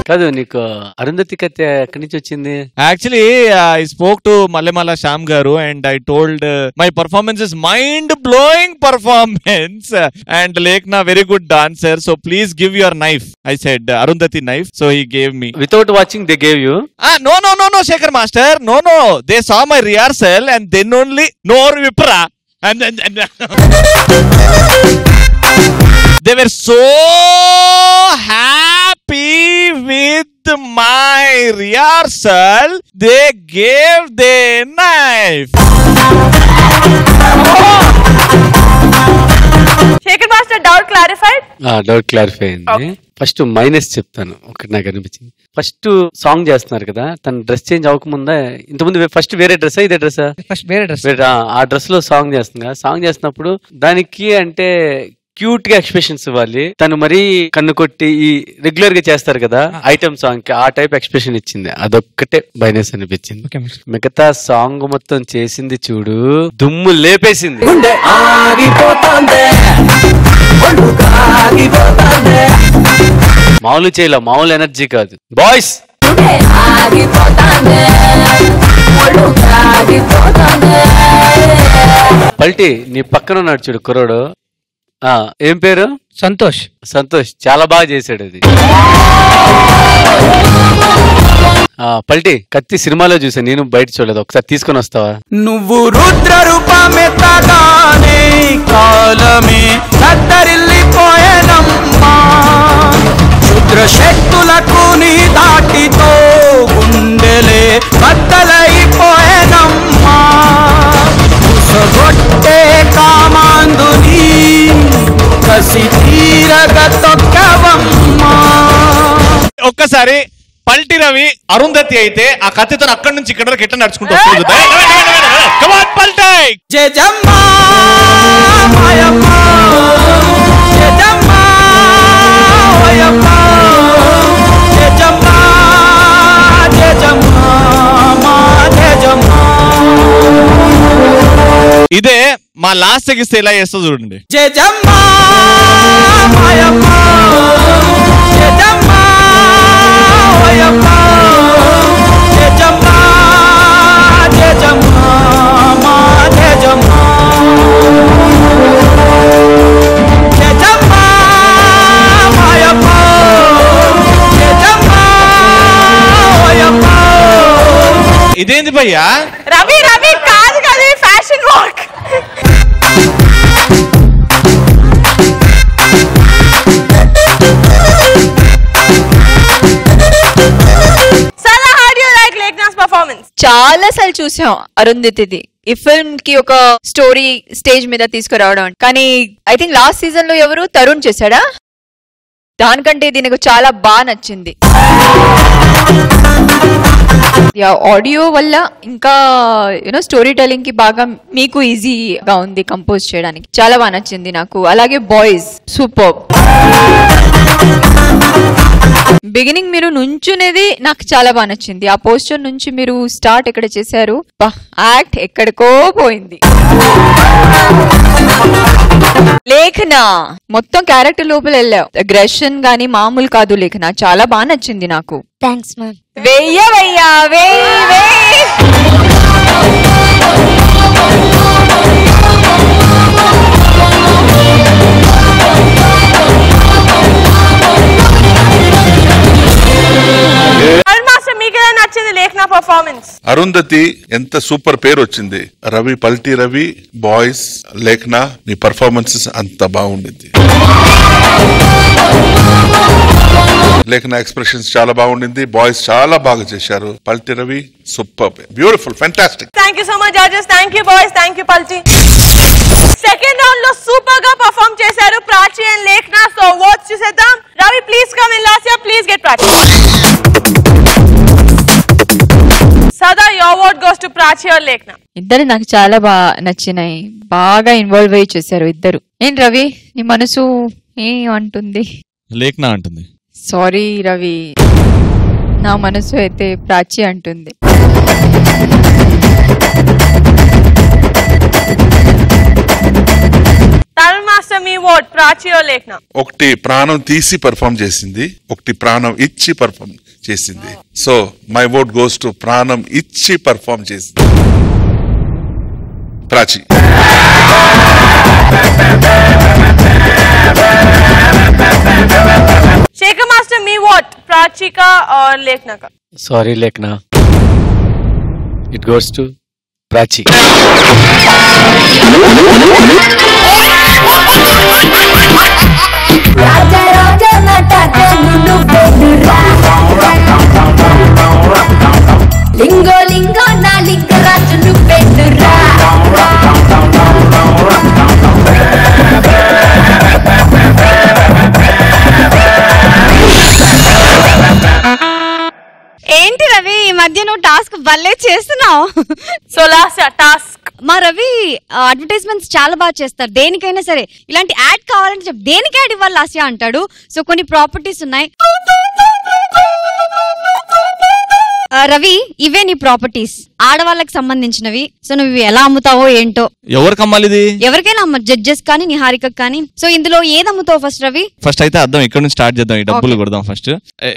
కాదు, నీకు అరుంధతి కథ ఎక్కడి నుంచి వచ్చింది? Actually I spoke to Mallemala Shyam garu and I told my performance is mind blowing performance and Lekhana very good dancer, so please give your knife. I said Arundhati knife, so he gave me. Without watching they gave you? No, Shekhar Master, no. They saw my rehearsal and then only Nor Vipra. And they were so happy with my rehearsal, they gave the knife. Shekhar master doubt clarified? Doubt clarify అయింది. First minus చెప్తాను, ఒకటి నాకు అనిపించింది. First song చేస్తున్నారు కదా, తన dress change అవ్వకముందే ఇంతకుముందు ఫస్ట్ వేరే డ్రెస్, ఇదే డ్రెస్? ఫస్ట్ వేరే డ్రెస్. ఆ డ్రెస్ లో సాంగ్ చేస్తుంది కదా, సాంగ్ చేస్తున్నప్పుడు దానికి అంటే క్యూట్ గా ఎక్స్ప్రెషన్స్ ఇవ్వాలి. తను మరీ కన్ను కొట్టి ఈ రెగ్యులర్ గా చేస్తారు కదా ఐటమ్ సాంగ్ కి, ఆ టైప్ ఎక్స్ప్రెషన్ ఇచ్చింది. అదొక్కటే మైనస్ అనిపించింది. మిగతా సాంగ్ మొత్తం చేసింది చూడు, దుమ్ము లేపేసింది. మామూలు చేయలే, మామూలు ఎనర్జీ కాదు. బాయ్స్ పల్టీ నీ పక్కన ఉన్నాడు చూడు కుర్రోడు, ఏం పేరు? సంతోష్. చాలా బాగా చేశాడు అది. పల్టీ కత్తి సినిమాలో చూసా, నేను బయట చూడలేదు, ఒకసారి తీసుకొని వస్తావా? నువ్వు రుద్ర రూపమెత్తగానే కాలమే కత్తరిల్లిపోయేనమ్మా, రుద్ర శక్తులకు నీ దాటితో గుండెలే బద్దలైపోయేనమ్మా, ఉసగొట్టే కామాందుని కసి తీరగ తొక్కవమ్మా. ఒక్కసారి పల్టి రవి అరుంధతి అయితే ఆ కత్తితో అక్కడి నుంచి ఇక్కడ వరకు ఎట్లా నడుచుకుంటూ వస్తుంది? జయజమ్మా మాయమ్మా, జయజమ్మా ఓయమ్మా, జయజమ్మా జయజమ్మా మా జయజమ్మా. ఇదే మా లాస్ట్ ఎగిస్తే ఎలా చేస్తా చూడండి. జయజమ్మా మాయమ్మా, జయజమ్మా ఓయమ్మా, జయజమ్మా జయజమ్మా మా జయజమ్మా, జయజమ్మా మాయమ్మా, జయజమ్మా ఓయమ్మా. ఇదేంది భయ్యా? రవి కాదు కదా, ఫ్యాషన్ వాక్. చాలా సార్లు చూసాం అరుంధతిది ఈ ఫిల్మ్ కి ఒక స్టోరీ స్టేజ్ మీద తీసుకురావడం, కానీ ఐ థింక్ లాస్ట్ సీజన్ లో ఎవరు తరుణ్ చేశాడా, దానికంటే దీనికి చాలా బాగా నచ్చింది. ఆడియో వల్ల ఇంకా యూనో స్టోరీ టెల్లింగ్ కి బాగా మీకు ఈజీగా ఉంది కంపోజ్ చేయడానికి, చాలా బాగా నచ్చింది నాకు. అలాగే బాయ్స్ సూపర్. బిగినింగ్ మీరు నుంచునేది నాకు చాలా బాగా నచ్చింది. ఆ పోస్టర్ నుంచి మీరు స్టార్ట్ ఎక్కడ చేశారు, యాక్ట్ ఎక్కడికో పోయింది. లేఖన మొత్తం క్యారెక్టర్ లోపల వెళ్ళావు, అగ్రెషన్ గానీ మామూలు కాదు. లేఖన చాలా బాగా నచ్చింది నాకు. Thanks ma'am. వెయ్యవయ్యా వెయ్యి. నచ్చింది లేఖన పర్ఫార్మెన్స్? అరుంధతి ఎంత సూపర్ పేరు వచ్చింది. రవి పల్టీ రవి, బాయ్స్, లేఖన, నీ పర్ఫార్మెన్సెస్ అంత బాగుండింది. లేఖన ఎక్స్ప్రెషన్స్ చాలా బాగుండింది, బాయ్స్ చాలా బాగా చేశారు, Palti Ravi super, beautiful, fantastic. Thank you so much judges. Thank you boys, thank you Palti. Second round లో సూపర్ గా పర్ఫార్మ్ చేశారు Prachi and Lekhana. So votes చూసేద్దాం. Ravi please come in last year, please get Prachi. Sada your vote goes to Prachi or లేఖన. ఇద్దరు నాకు చాలా బాగా నచ్చినాయి, బాగా ఇన్వాల్వ్ అయ్యి చేశారు ఇద్దరు. ఏం రవి నీ మనసు ఏమంటుంది? లేఖన అంటుంది. సారీ రవి, నా మనసు అయితే ప్రాచి అంటుంది. తమిళ మాస్టర్ మీ ఓట్ ప్రాచియో లేఖన. ఒకటి ప్రాణం తీసి పర్ఫామ్ చేసింది, ఒకటి ప్రాణం ఇచ్చి పర్ఫామ్ చేసింది. So my vote goes to ప్రాణం ఇచ్చి పర్ఫామ్ చేసింది ప్రాచి. శేఖర్ మాస్టర్ మీ ఓట్ ప్రాచిక ఆర్ లేఖన కా? Sorry Lekhana, it goes to Prachi. లింగో లింగో నా లింగ రాజు నువ్వెన్నురా. ఏంటి రవి ఈ మధ్య నువ్వు టాస్క్ భలే చేస్తున్నావు. సో లాస్ట్ టాస్క్ మా రవి అడ్వర్టైజ్మెంట్స్ చాలా బాగా చేస్తారు. దేనికైనా సరే ఇలాంటి యాడ్ కావాలంటే చెప్పు, దేనికి యాడ్ ఇవ్వాలి లాస్యా అంటాడు. సో కొన్ని ప్రాపర్టీస్ ఉన్నాయి. రవి ఇవే నీ ప్రాపర్టీస్, ఆడవాళ్ళకి సంబంధించినవి. సో నువ్వు ఇవి ఎలా అమ్ముతావో ఏంటో. ఎవరికి అమ్మాలి ఇది? ఎవరికైనా అమ్మ, జడ్జెస్ కానీ నిహారిక కానీ. సో ఇందులో ఏది అమ్ముతావు ఫస్ట్ రవి? ఫస్ట్ అయితే అర్థం ఇక్కడ నుంచి స్టార్ట్ చేద్దాం, ఈ డబ్బులు కొడదాం first.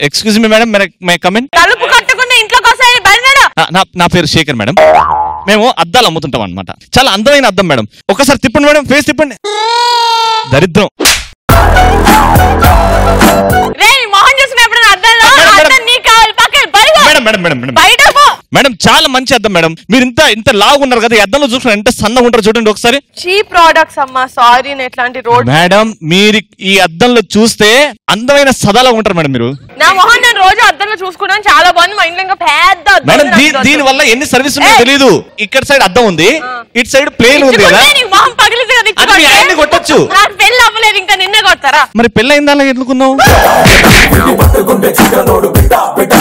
Excuse me madam, may come in? తలుపు కట్టుకుని ఇంట్లోకి వస్తాయి బయలుదేరా. నా పేరు శేఖర్ మేడం. మేము అద్దాలు అమ్ముతుంటాం అనమాట. చాలా అందమైన అద్దం మేడం. ఒకసారి తిప్పండి మేడం, ఫేస్ తిప్పండి. దరిద్రం. మోహన్ చూసినప్పుడు అద్దంలో అద్దం నీకు కావాలి పక్కన మేడం మేడం మేడం మేడం బయట పో. మేడం చాలా మంచి అద్దం మేడం. మీరు ఇంత లావు ఉన్నారు కదా, ఈ అద్దంలో చూసుకుని ఎంత సన్నగా ఉంటారు చూడండి ఒకసారి. చీప్ ప్రొడక్ట్స్ అమ్మా, సారీ. ఇట్లాంటి రోడ్ మేడం మీరు ఈ అద్దంలో చూస్తే అందమైన సదాలా ఉంటారు మేడం మీరు. నా మొహన్ నేను రోజు అద్దంలో చూసుకున్నాను, చాలా బాగుంది. మా ఇంట్లో ఇంకా పెద్ద మేడం దీని వల్ల ఎన్ని సర్వీస్ ఉన్నాయో తెలియదు. ఇక్కడ సైడ్ అద్దం ఉంది, ఇటు సైడ్ ప్లేన్ ఉంది కదా, మొహం పగిలింది కదా, కొట్టచ్చు. నాకు పెళ్ళి అవ్వలేదు ఇంకా, నిన్నే కొడతారా? మరి పెళ్ళి అయిందా ఎట్లుకున్నావు?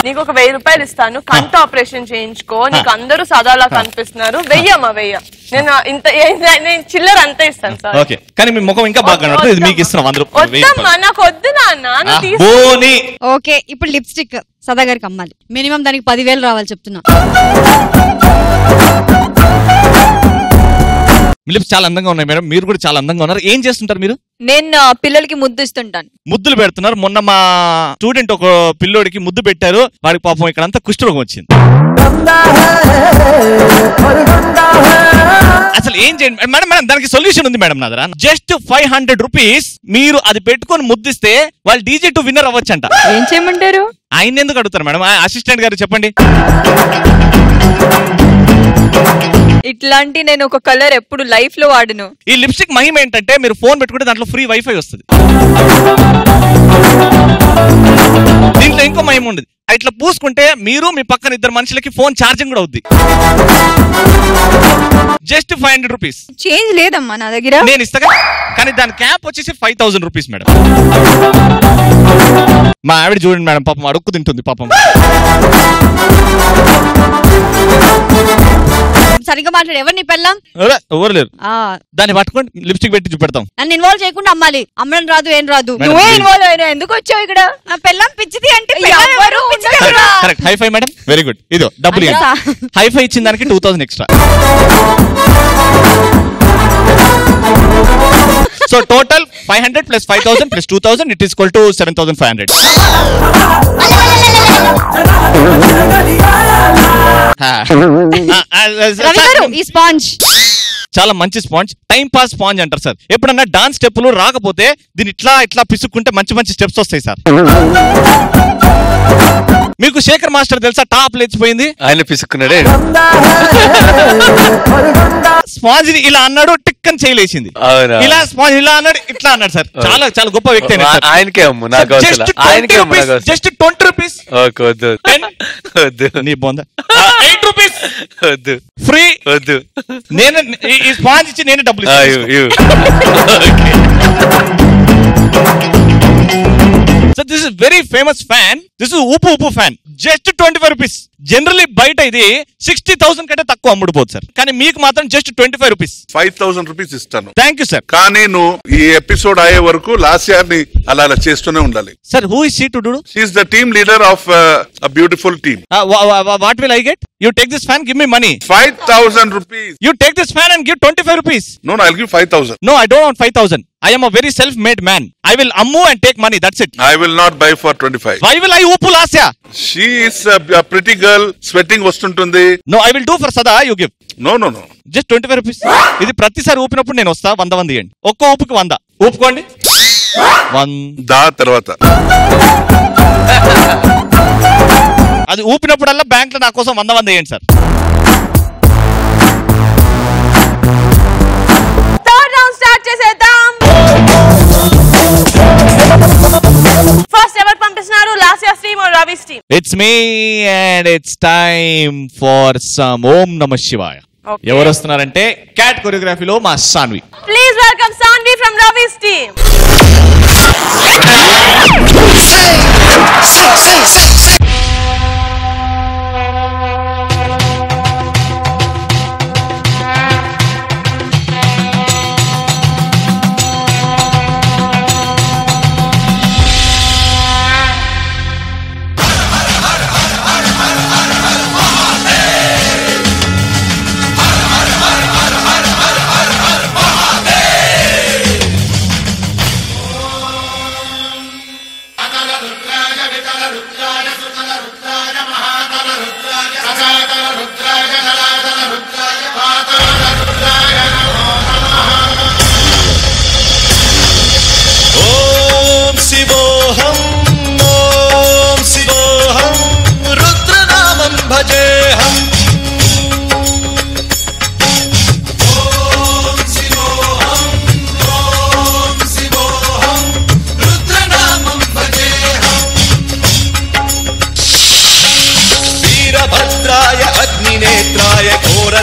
నీకు ఒక 1000 రూపాయలు ఇస్తాను, కంట ఆపరేషన్ చేయించుకో. నీకు అందరూ సదాలా కనిపిస్తున్నారు. వెయ్యమ్మా వెయ్య. నేను చిల్లర అంతా ఇస్తాను సార్. ఓకే, కానీ మీ ముఖం ఇంకా బాగా కనబడుతుంది. ఇది మీకు ఇస్తున్నాం 100 రూపాయలు. వద్దమ్మా, నాకు వద్దు నాన్న. ఓకే, ఇప్పుడు లిప్స్టిక్ సదా గారికి అమ్మాలి. మినిమం దానికి 10,000 రావాలి చెప్తున్నా. లిప్స్ చాలా అందంగా ఉన్నాయి మేడం, మీరు కూడా చాలా అందంగా ఉన్నారు. ఏం చేస్తుంటారు మీరు? నేను పిల్లలకి ముద్దు ఇస్తుంటాను. ముద్దులు పెడుతున్నారు. మొన్న మా స్టూడెంట్ ఒక పిల్లోడికి ముద్దు పెట్టారు, వాడికి పాపం ఇక్కడంతా కుష్ఠరోగం వచ్చింది. అసలు ఏం చేయండి మేడం? మేడం దానికి సొల్యూషన్ ఉంది మేడం నా దగ్గర. జస్ట్ 500 రూపీస్ మీరు అది పెట్టుకొని ముద్దిస్తే వాళ్ళు DJ to విన్నర్ అవ్వచ్చంట. ఏం చేయమంటారు? ఆయన ఎందుకు అడుగుతారు మేడం? అసిస్టెంట్ గారు చెప్పండి. ఇట్లాంటి నేను ఒక కలర్ ఎప్పుడు లైఫ్ లో వాడను. ఈ లిప్స్టిక్ మహిమ ఏంటంటే మీరు ఫోన్ పెట్టుకుంటే దాంట్లో ఫ్రీ వైఫై వస్తుంది. దీంట్లో ఇంకో మహిమ ఉంది, ఇట్లా పూసుకుంటే మీరు మీ పక్కన 2 మనుషులకి ఫోన్ ఛార్జింగ్ కూడా అవుద్ది. Just 500 rupees. చేంజ్ లేదమ్మా నా దగ్గర. నేను ఇస్తాగా, కానీ దాని క్యాప్ వచ్చేసి 5000 రూపీస్ మేడం. మా ఆవిడ చూడండి మేడం, పాపం అడుక్కు తింటుంది పాపం. సరిగ్గా మాట్లాడు. ఎవరు నీ పెళ్ళం? ఎవరు లేరు. దాన్ని పట్టుకొని లిప్స్టిక్ పెట్టి చూపెడతాం. నన్ను ఇన్వాల్వ్ చేయకుండా అమ్మాలి. అమ్మడం రాదు, ఏం రాదు. నువ్వే ఇన్వాల్వ్ అయినా, ఎందుకు వచ్చావు ఇక్కడ? నా పెళ్ళం పిచ్చిది అంటే correct. High five madam, very good. ఇదో డబ్బులు హైఫై ఇచ్చిన దానికి 2000 extra. So total 500 plus 5000 plus 2000 it is equal to 7500. ఈ స్పాంజ్ చాలా మంచి స్పాంజ్, టైం పాస్ స్పాంజ్ అంటారు సార్. ఎప్పుడన్నా డాన్స్ స్టెప్పులు రాకపోతే దీన్ని ఇట్లా పిసుక్కుంటే మంచి స్టెప్స్ వస్తాయి సార్. మీకు శేఖర్ మాస్టర్ తెలుసా? టాప్ లేచిపోయింది, ఆయన పిసుక్కున్నాడే. స్పాంజ్ ఇలా అన్నాడు, టిక్ అని చేయలేసింది. ఇలా స్పాంజ్ ఇలా అన్నాడు, ఇట్లా అన్నాడు సార్. చాలా గొప్ప వ్యక్తి. ఆయనకే అమ్ము, నాకు జస్ట్ 20 రూపీస్. వద్దు నీ బొంద. 8 రూపీస్ వద్దు, ఫ్రీ వద్దు. నేను ఈ స్పాంజ్ ఇచ్చి నేనే డబ్బులు So this is very famous fan. This is Upu fan. Just 25 rupees. Generally బయట ఇది 60,000 కంటే తక్కువ అమ్ముడుపోదు సార్, కానీ మీకు మాత్రం జస్ట్ 25 రూపీస్. 5000 రూపీస్ ఇస్తాను. Thank you sir. కానీ నువ్వు ఈ ఎపిసోడ్ అయ్యే వరకు లాస్ట్ ఇయర్ ని అలా అలా చేస్తూనే ఉండాలి. Sir who is she to do? She is the team leader of a beautiful team. What will I get? You take this fan, give me money. 5,000 rupees. You take this fan and give 25 rupees. No, I'll give 5,000. No, I don't want 5,000. I am a very self-made man. I will ammu and take money. That's it. I will not buy for 25. Why will I upu lasya? She is a pretty girl. Sweating వస్తుంటుంది. No, I will do for Sada. You give. No. Just 25 rupees. ఇది ప్రతిసారి ఊపినప్పుడు నేను వస్తా 100 ఇవ్వండి. ఒక్క ఊపుకి 100. ఊపుకోండి. 1 దా తర్వాత అది ఊపినప్పుడల్లా bank లో నా కోసం 100 వేయండి సార్. థర్డ్ రౌండ్ స్టార్ట్ చేసేద్దాం. ఫస్ట్ ఎవరు పంపిస్తున్నారు? Lasya stream are Ravi stream? It's me and it's time for some Om Namah Shivaya. ఎవరు వస్తున్నారంటే క్యాట్ కొరియోగ్రఫీలో మా Sanvi. Please welcome Sanvi from Ravi's team.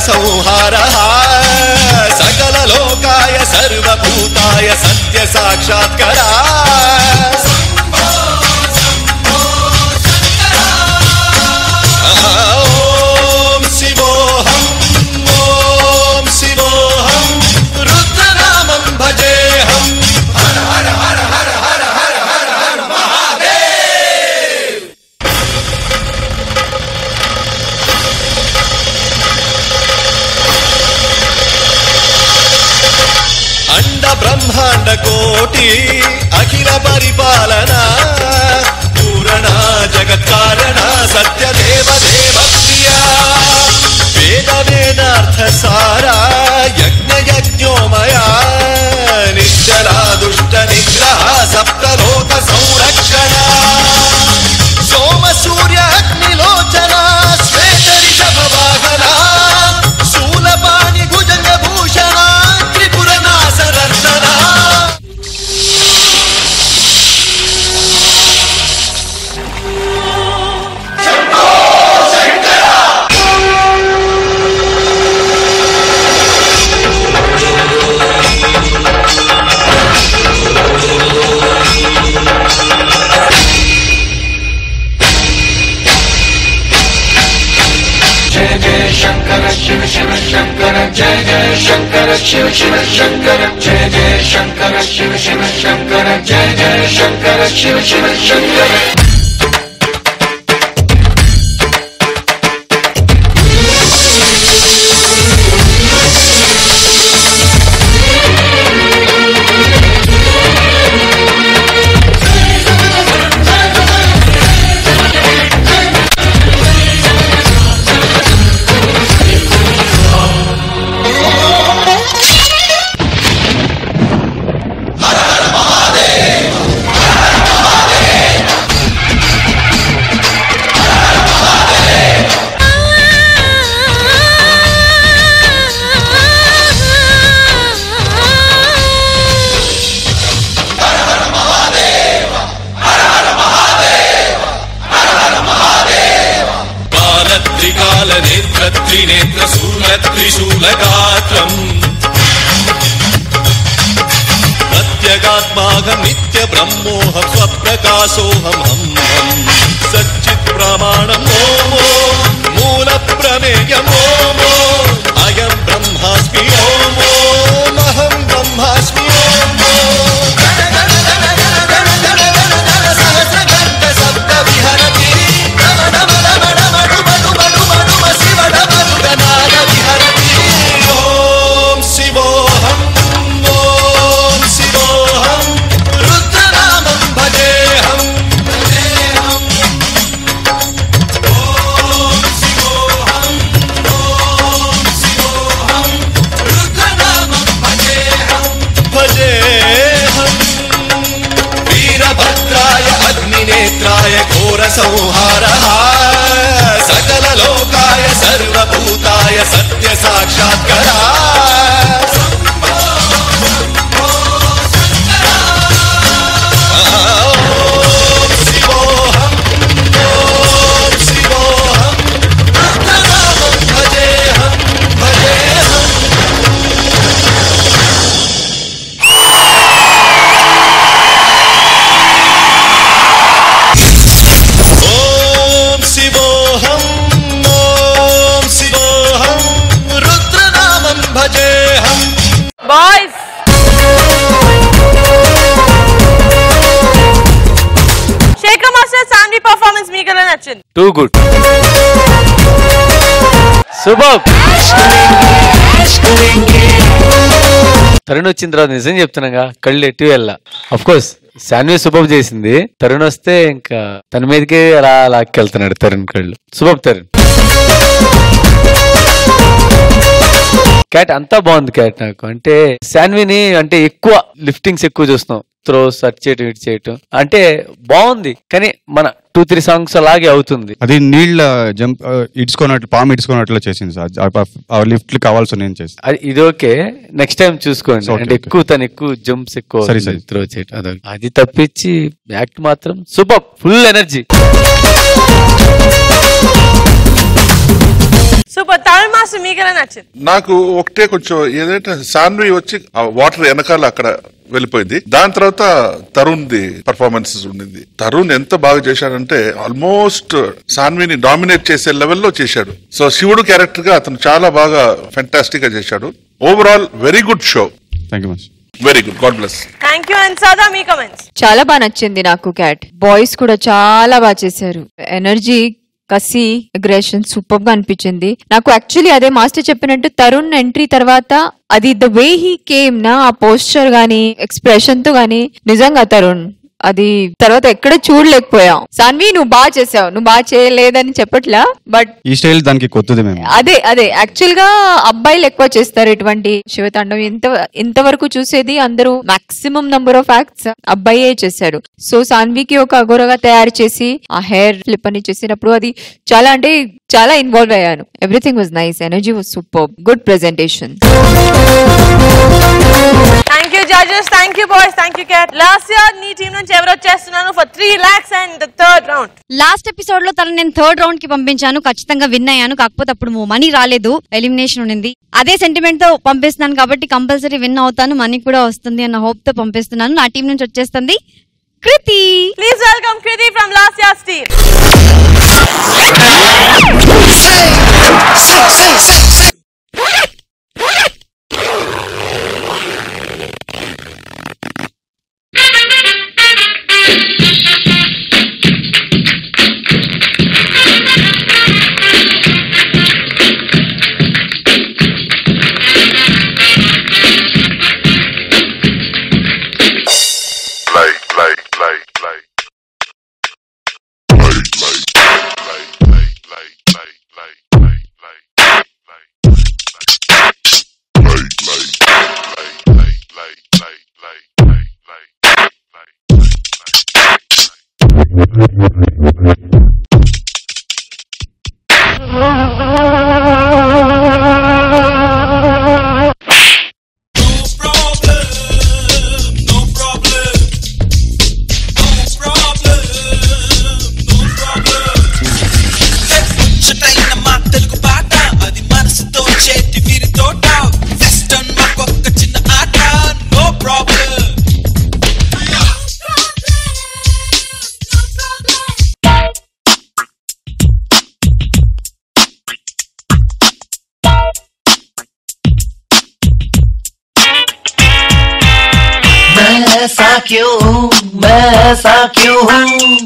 संहारः सकल लोकाय सर्वभूताय सत्य साक्षात्करा ओम शिवोऽहं रुद्रनामं भजेऽहं हर हर हर हर हर हर हर हर महादेव. अंड ब्रह्मांड कोटि अखिल परिपालना पूरणा जगत्कारणा सत्य देव देव प्रिया वेद वेदार्थ सारा यज्ञ यज्ञोमया निश्चला दुष्ट निग्रह सप्तलोक संरक्षणा सोम सूर्य अग्निलोचना श्वेत ऋषभ वाहना शूलपाणि भुजंग भूषणा त्रिपुर नासरर्दना शंकर शिव शिव शंकर जय जय शंकर शिव शिव शंकर जय जय शंकर शिव शिव शंकर जय जय शंकर शिव शिव शंकर. त्रिनेत्र शूल त्रिशूलगात्रम् प्रत्यगात्माहं नित्य ब्रह्मोऽहं स्वप्रकाशोऽहं हं सच्चित् प्रमाणं ओमो मूल प्रमेयम् ओमो अयं ब्रह्मास्मि ओमो अहं ब्रह्मास्मि ओमो నచ్చింది? Too good, super. తరుణ్ వచ్చిన తర్వాత నిజం చెప్తున్నాగా కళ్ళు ఎట్టి వెళ్ళా. అఫ్ కోర్స్ శాన్వి సూపర్ చేసింది, తరుణ్ వస్తే ఇంకా తన మీదకే అలా లాక్కెళ్తున్నాడు తరుణ్ కళ్ళు. సూపర్ తరుణ్. క్యాట్ అంతా బాగుంది క్యాట్. నాకు అంటే శాన్విని అంటే ఎక్కువ లిఫ్టింగ్స్ ఎక్కువ చూస్తున్నాం, త్రోస్ అటు చేయటం ఇటు చేయటం అంటే బాగుంది, కానీ మన 2-3 సాంగ్స్ అలాగే అవుతుంది. అది నీళ్ళ జంప్ ఇడ్చుకున్నట్లు పాము ఇడ్చుకున్నట్లు చేసింది సార్. లిఫ్ట్ కావాల్సి నేను చేసి అది ఇది ఓకే, నెక్స్ట్ టైం చూసుకోండి. అంటే ఎక్కువ తను ఎక్కువ జంప్స్ ఎక్కువ త్రో చేయటం అది తప్పించి యాక్ట్ మాత్రం సూపర్, ఫుల్ ఎనర్జీ. సూపర్. తమిళ మాస్టర్ మీకెలా నచ్చింది? నాకు ఒకటే కొంచెం ఏదంటే సాన్వి వచ్చి వాటర్ వెనకాల అక్కడ వెళ్ళిపోయింది. దాని తర్వాత తరుణ్ ది పర్ఫార్మెన్సెస్ ఉండింది. తరుణ్ ఎంత బాగా చేశాడంటే ఆల్మోస్ట్ సాన్విని డామినేట్ చేసే లెవెల్లో చేశాడు. సో శివుడు క్యారెక్టర్ గా అతను చాలా బాగా ఫెంటాస్టిక్ గా చేశాడు. Overall very good show. Thank you much. Very good, God bless. Thank you. And సదా మీ కమెంట్స్? చాలా బాగా నచ్చింది నాకు క్యాట్. బాయ్స్ కూడా చాలా బాగా చేశారు. ఎనర్జీ, కసి, అగ్రెషన్ సూపర్ గా అనిపించింది నాకు. యాక్చువల్లీ అదే మాస్టర్ చెప్పినట్టు తరుణ్ ఎంట్రీ తర్వాత అది ద వే హీ కేమ్ నా, ఆ పోస్చర్ గానీ ఎక్స్ప్రెషన్ తో గానీ నిజంగా తరుణ్ అది తర్వాత ఎక్కడ చూడలేకపోయాం. సాన్వి నువ్వు బాగా చేసావు, నువ్వు బాగా చేయలేదని చెప్పట్లా, బట్ ఈ స్టైల్ దానికి కొత్తది మేము. అదే యాక్చువల్ గా అబ్బాయిలు ఎక్కువ చేస్తారు ఇటువంటి శివతాండవం. ఇంతవరకు చూసేది అందరూ మాక్సిమం నంబర్ ఆఫ్ యాక్ట్స్ అబ్బాయే చేశాడు. సో సాన్వికి ఒక అఘోరగా తయారు చేసి ఆ హెయిర్ ఫ్లిప్ అని చేసినప్పుడు అది చాలా అంటే చాలా ఇన్వాల్వ్ అయ్యాను. Everything was nice, energy was super, good presentation. Thank you judges, thank you boys, thank you cat. Last year నీ టీం నుంచి ఎవరు వచ్చేస్తున్నాను for 3 lakhs and third round? Last episode లో తను నేను థర్డ్ రౌండ్ కి పంపించాను, ఖచ్చితంగా విన్ అయ్యాను. కాకపోతే అప్పుడు మనీ రాలేదు, ఎలిమినేషన్ ఉండింది. అదే సెంటిమెంట్ తో పంపిస్తున్నాను కాబట్టి కంపల్సరీ విన్ అవుతాను, మనీ కూడా వస్తుంది అన్న హోప్ తో పంపిస్తున్నాను. నా టీం నుంచి వచ్చేస్తుంది Kriti. Please welcome Kriti from last year's team. मैं ऐसा क्यों हूँ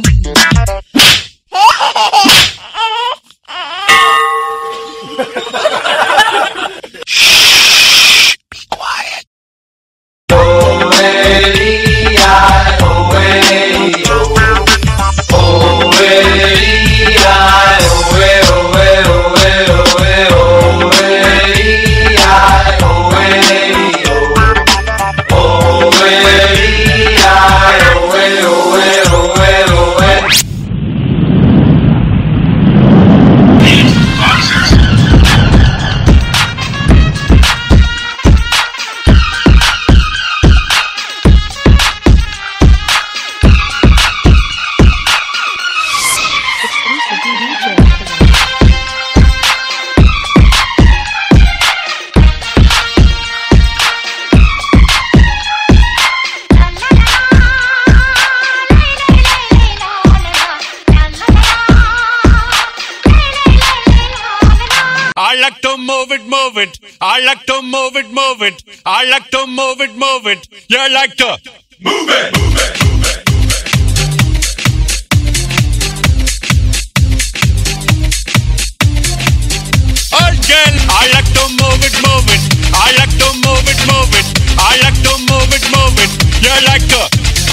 I like to move it, move it. I like to move it, move it. I like to move it, move it. You like to move it, move it, move it. it, move it. I like to move it, move it. I like to move it, move it. You like to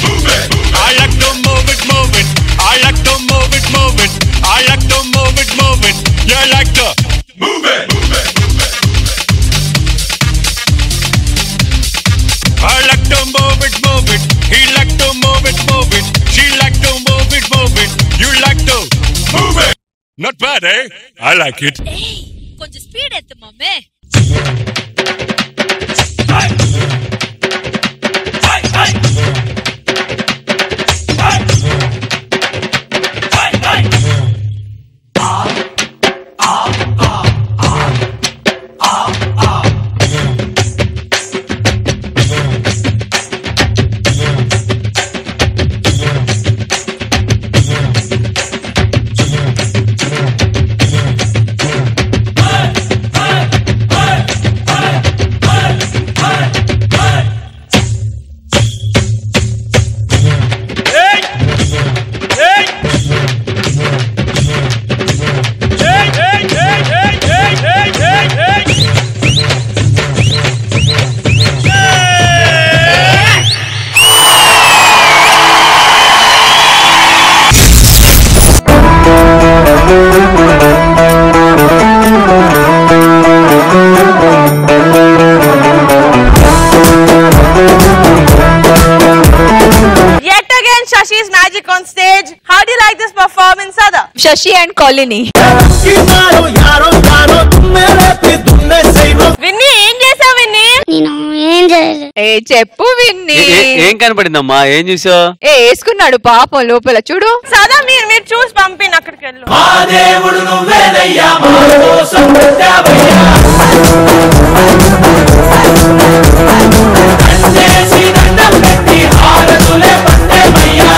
move it. I like to move it, move it. I like to move it, move it. I like to move it, move it. You like to move it. I like to move it, move it. He like to move it, move it. She like to move it, move it. You like to move it. Not bad, eh? I like it. కొంచెం speed ఎత్తు మమ్మే. Shashi's magic on stage. How do you like this performance, Sada? Shashi and Colini. Vinny, ఏం చేసావు Winnie? నేను ఏం చేయలేదు. ఏ చెప్పు విన్ని. ఏం కనపడిందమ్మా? ఏం చూసావు? వేసుకున్నాడు పాపం లోపల చూడు. సదా మీరు చూసి పంపిన అక్కడికి వెళ్ళు. మా దేవుడు నువ్వేనయ్యా, మా కోసం పెట్టావయ్యా. దండేసి దండం పెట్టి హారతులే పట్టేవయ్యా.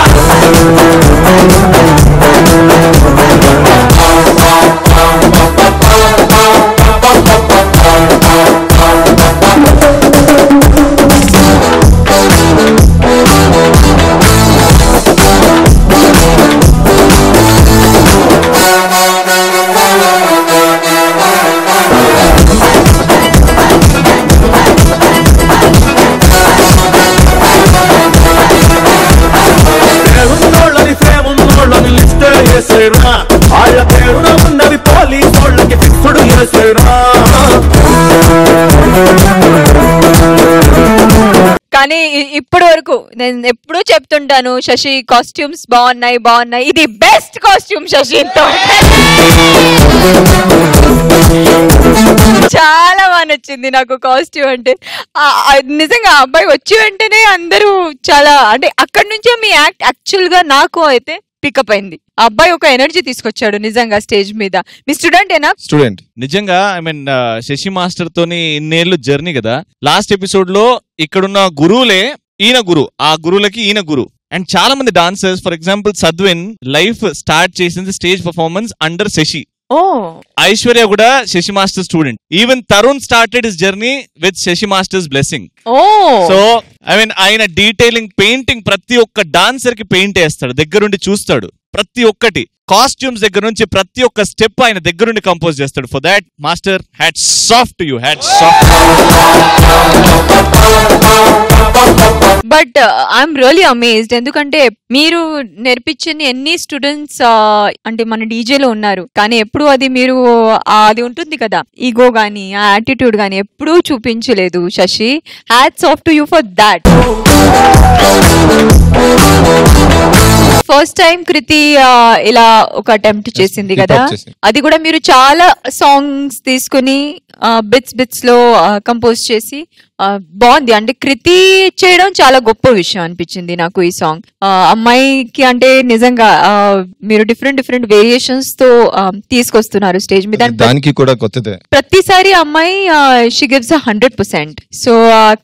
వాళ్ళ పేరున ఉన్నది పోలీసు వాళ్ళకి ఫిక్స్డ్ చేసేరా. కానీ ఇప్పటి వరకు నేను ఎప్పుడూ చెప్తుంటాను శశి కాస్ట్యూమ్స్ బాగున్నాయి, ఇది బెస్ట్ కాస్ట్యూమ్ శశితో. చాలా బాగా నచ్చింది నాకు కాస్ట్యూమ్ అంటే. నిజంగా అబ్బాయి వచ్చి వెంటనే అందరూ చాలా అంటే అక్కడి నుంచే మీ యాక్ట్ యాక్చువల్ గా నాకు అయితే పికప్ అయింది. ఆ అబ్బాయి ఒక ఎనర్జీ తీసుకొచ్చాడు నిజంగా స్టేజ్ మీద. మీ స్టూడెంట్ ఏనా? స్టూడెంట్. నిజంగా ఐ మీన్ శశి మాస్టర్ తోని ఇన్నేళ్ళు జర్నీ కదా. లాస్ట్ ఎపిసోడ్ లో ఇక్కడున్న గురువులే ఈయన గురు, ఆ గురువులకి ఈయన గురు. అండ్ చాలా మంది డాన్సర్స్, ఫర్ ఎగ్జాంపుల్ సద్విన్ లైఫ్ స్టార్ట్ చేసింది stage performance under Shashi. Aishwarya కూడా Shashi master student. Even Tarun started his journey with Shashi master's blessing. So I mean ఆయన డీటెయిలింగ్, పెయింటింగ్, ప్రతి ఒక్క డాన్సర్ కి పెయింట్ వేస్తాడు, దగ్గరుండి చూస్తాడు. ప్రతి ఒక్కటి కాస్ట్యూమ్స్ దగ్గర నుంచి ప్రతి ఒక్క స్టెప్ ఆయన దగ్గరుండి కంపోజ్ చేస్తాడు. For that master hats off to you, hats off. But I'm really amazed. ఎందుకంటే మీరు నేర్పించిన ఎన్ని స్టూడెంట్స్ అంటే మన డీజేలో ఉన్నారు, కానీ ఎప్పుడు అది మీరు అది ఉంటుంది కదా ఈగో గానీ ఆ యాటిట్యూడ్ గానీ ఎప్పుడూ చూపించలేదు Shashi. Hats off to you for that. First time Kriti ఇలా ఒక అటెంప్ట్ చేసింది కదా, అది కూడా మీరు చాలా సాంగ్స్ తీసుకుని బిట్స్ లో కంపోజ్ చేసి బాగుంది. అంటే కృతి చేయడం చాలా గొప్ప విషయం అనిపించింది నాకు ఈ సాంగ్. అమ్మాయికి అంటే నిజంగా మీరు డిఫరెంట్ వేరియేషన్స్ తో తీసుకొస్తున్నారు స్టేజ్ మీద. దానికి కూడా కొత్తదే. ప్రతిసారి అమ్మాయి షీ గివ్స్ 100%. సో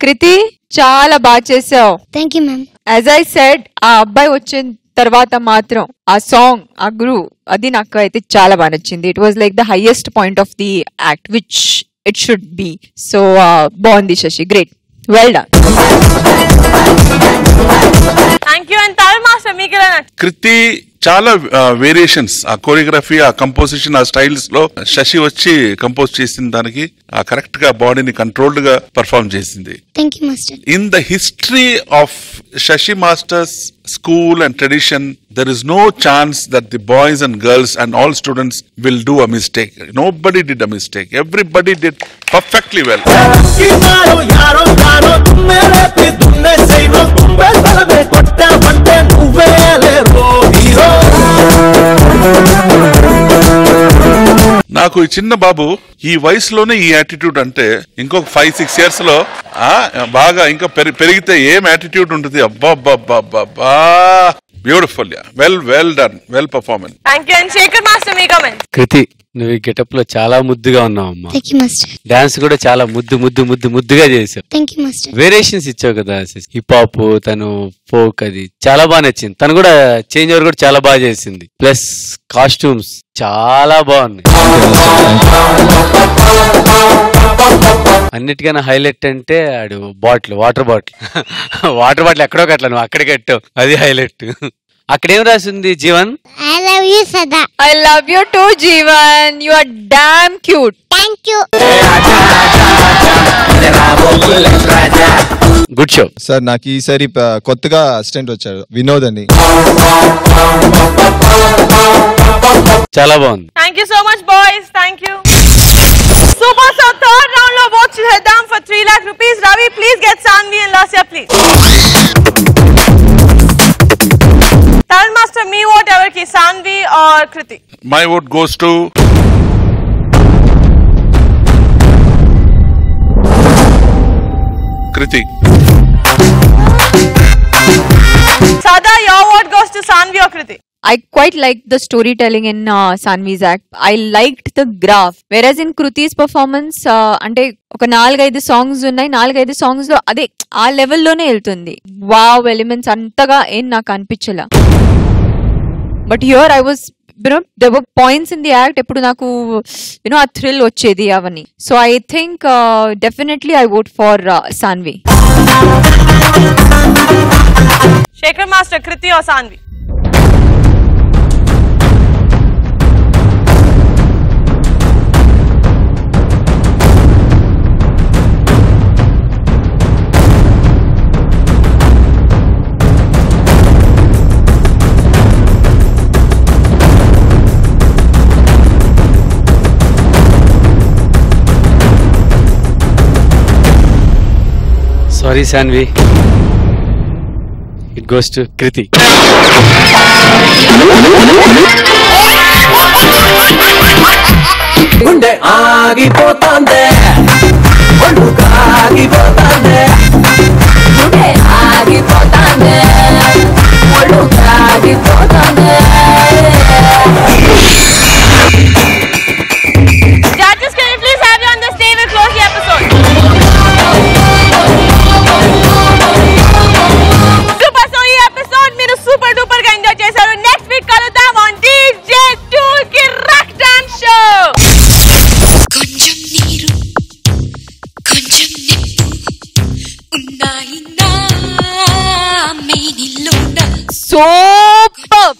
కృతి చాలా బాగా చేసావు. Thank you ma'am. As I said, ఆ అబ్బాయి వచ్చిన తర్వాత మాత్రం ఆ సాంగ్, ఆ గ్రూవ్, అది నాకు అయితే చాలా బాగా నచ్చింది. It was like the highest point of the act which it should be. So బాగుంది Shashi, great, well done. Thank you. And Tarun master మీకు ఎలా నచ్చింది? కృతి చాలా వేరియేషన్స్, ఆ కోరియోగ్రఫీ, ఆ కంపోజిషన్, ఆ స్టైల్స్ లో శశి వచ్చి కంపోజ్ చేసిన దానికి ఆ కరెక్ట్ గా బాడీని కంట్రోల్డ్ గా పర్ఫార్మ్ చేసింది. Thank you master. In the history of Shashi Master's school and tradition, there is no chance that the boys and girls and all students will do a mistake. Nobody did a mistake. Everybody did perfectly well. నాకు ఈ చిన్న బాబు ఈ వయసులోనే ఈ attitude అంటే ఇంకొక 5-6 years లో బాగా ఇంకా పెరిగితే ఏం యాటిట్యూడ్ ఉంటుంది. అబ్బా అబ్బా అబ్బా, beautiful. Well done, well performance. Thank you. And Shekhar master, మీ కమెంట్. కృతి, నువ్వు ఈ గెటప్ లో చాలా ముద్దుగా ఉన్నావు అమ్మా. Thank you master. డాన్స్ కూడా చాలా ముద్దుగా చేసావు. Thank you master. వేరియేషన్స్ ఇచ్చావు కదా, హిప్ హాప్, తను ఫోక్, అది చాలా బాగా నచ్చింది. తను కూడా చేంజ్ ఓవర్ కూడా చాలా బాగా చేసింది. ప్లస్ కాస్ట్యూమ్స్ చాలా బాగున్నాయి. అన్నిటికన్నా హైలైట్ అంటే ఆడు వాటర్ బాటిల్ ఎక్కడో కట్ల, నువ్వు అక్కడికి కట్టావు, అది హైలైట్. అక్కడేం రాసింది Jeevan? I love you Sada. I love you too Jeevan. You are damn cute. Thank you. Good show sir. నాకు ఈసారి కొత్తగా అసిస్టెంట్ వచ్చాడు, వినోద్ అని. చాలా బాగుంది. Thank you so much boys. Thank you. Super. So third round లో వోట్ చేద్దాం for 3 lakh rupees. Ravi, please get Sanvi and Lasya, please. Talent Master, me vote everki, Sanvi or Kriti? My vote goes to Kriti. Sada, your vote goes to Sanvi or Kriti? I quite liked the storytelling in Sanvi's act. I liked the graph. Whereas in Kruti's performance, అంటే ఒక 4-5 songs ఉన్నాయి. 4-5 songs లో అదే ఆ లెవెల్లోనే వెళ్తుంది. Wow elements అంతగా ఏం నాకు అనిపించలా. But here I was there were points in the act ఎప్పుడు నాకు ఆ థ్రిల్ వచ్చేది అవన్నీ. So I think definitely I vote for Sanvi. Shekhar master, Kriti or Sanvi? Sorry Sanvi, it goes to Kriti. గుండె ఆగిపోతాందే, ఒళ్ళు కాగిపోతాందే, గుండె ఆగిపోతాందే, ఒళ్ళు కాగిపోతాందే. Judges, can you please have you on the stage and close the episode? Super, so ee episode మీరు super duper గా enjoy చేశారు. Next week కలుద్దాం on DJ2 కి rock dance show. కొంచెం నీరు కొంచెం నిప్పు ఉన్నాయి నా మేనిలోన. Super.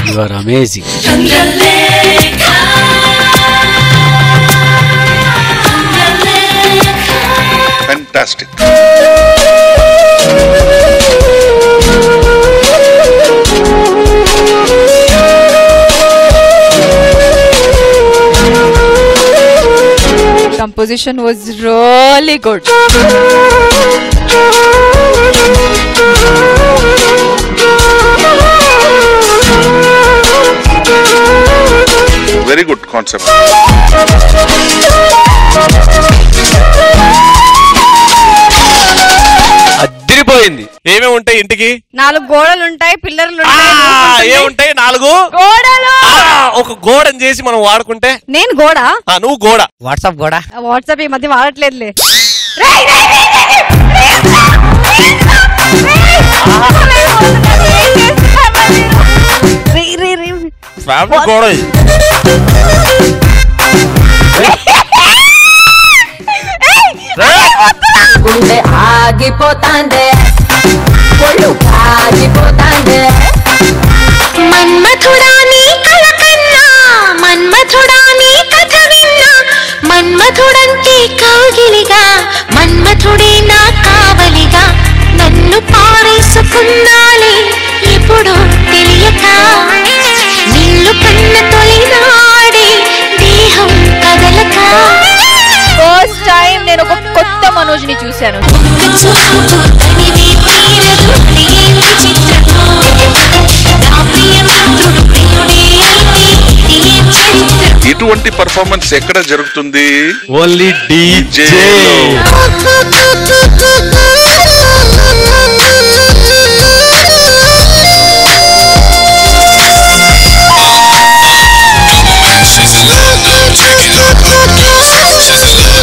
You are amazing. Fantastic. Composition was really good. Very good concept. అదిరిపోయింది. ఏమేమి ఉంటాయి ఇంటికి? 4 గోడలు ఉంటాయి, పిల్లర్లు ఉంటాయి. ఏముంటాయి? 4 గోడలు. ఒక గోడని చేసి మనం వాడుకుంటే. నేను గోడ, నువ్వు గోడ. వాట్సాప్ గోడ. వాట్సాప్ ఈ మధ్య వాడట్లేదులే. ఫ్యామిలీ గోడ. గుండె కాగిపోతాందే ఒళ్ళు కాగిపోతాందే మన్మథుడా నీ కల కన్నా మన్మథుడా నీ కథ విన్నా మన్మథుడంటే కౌగిలిగా మన్మథుడే నా కావలిగా నన్ను పారేసుకున్నాలే ఎప్పుడు తెలియక నిన్ను కన్న తొలినాడే దేహం కదలక ఫస్ట్ టైం నేను ఒక కొత్త మనోజ్ ని చూశాను. ఇటువంటి పర్ఫార్మెన్స్ ఎక్కడ జరుగుతుంది? Only DJ.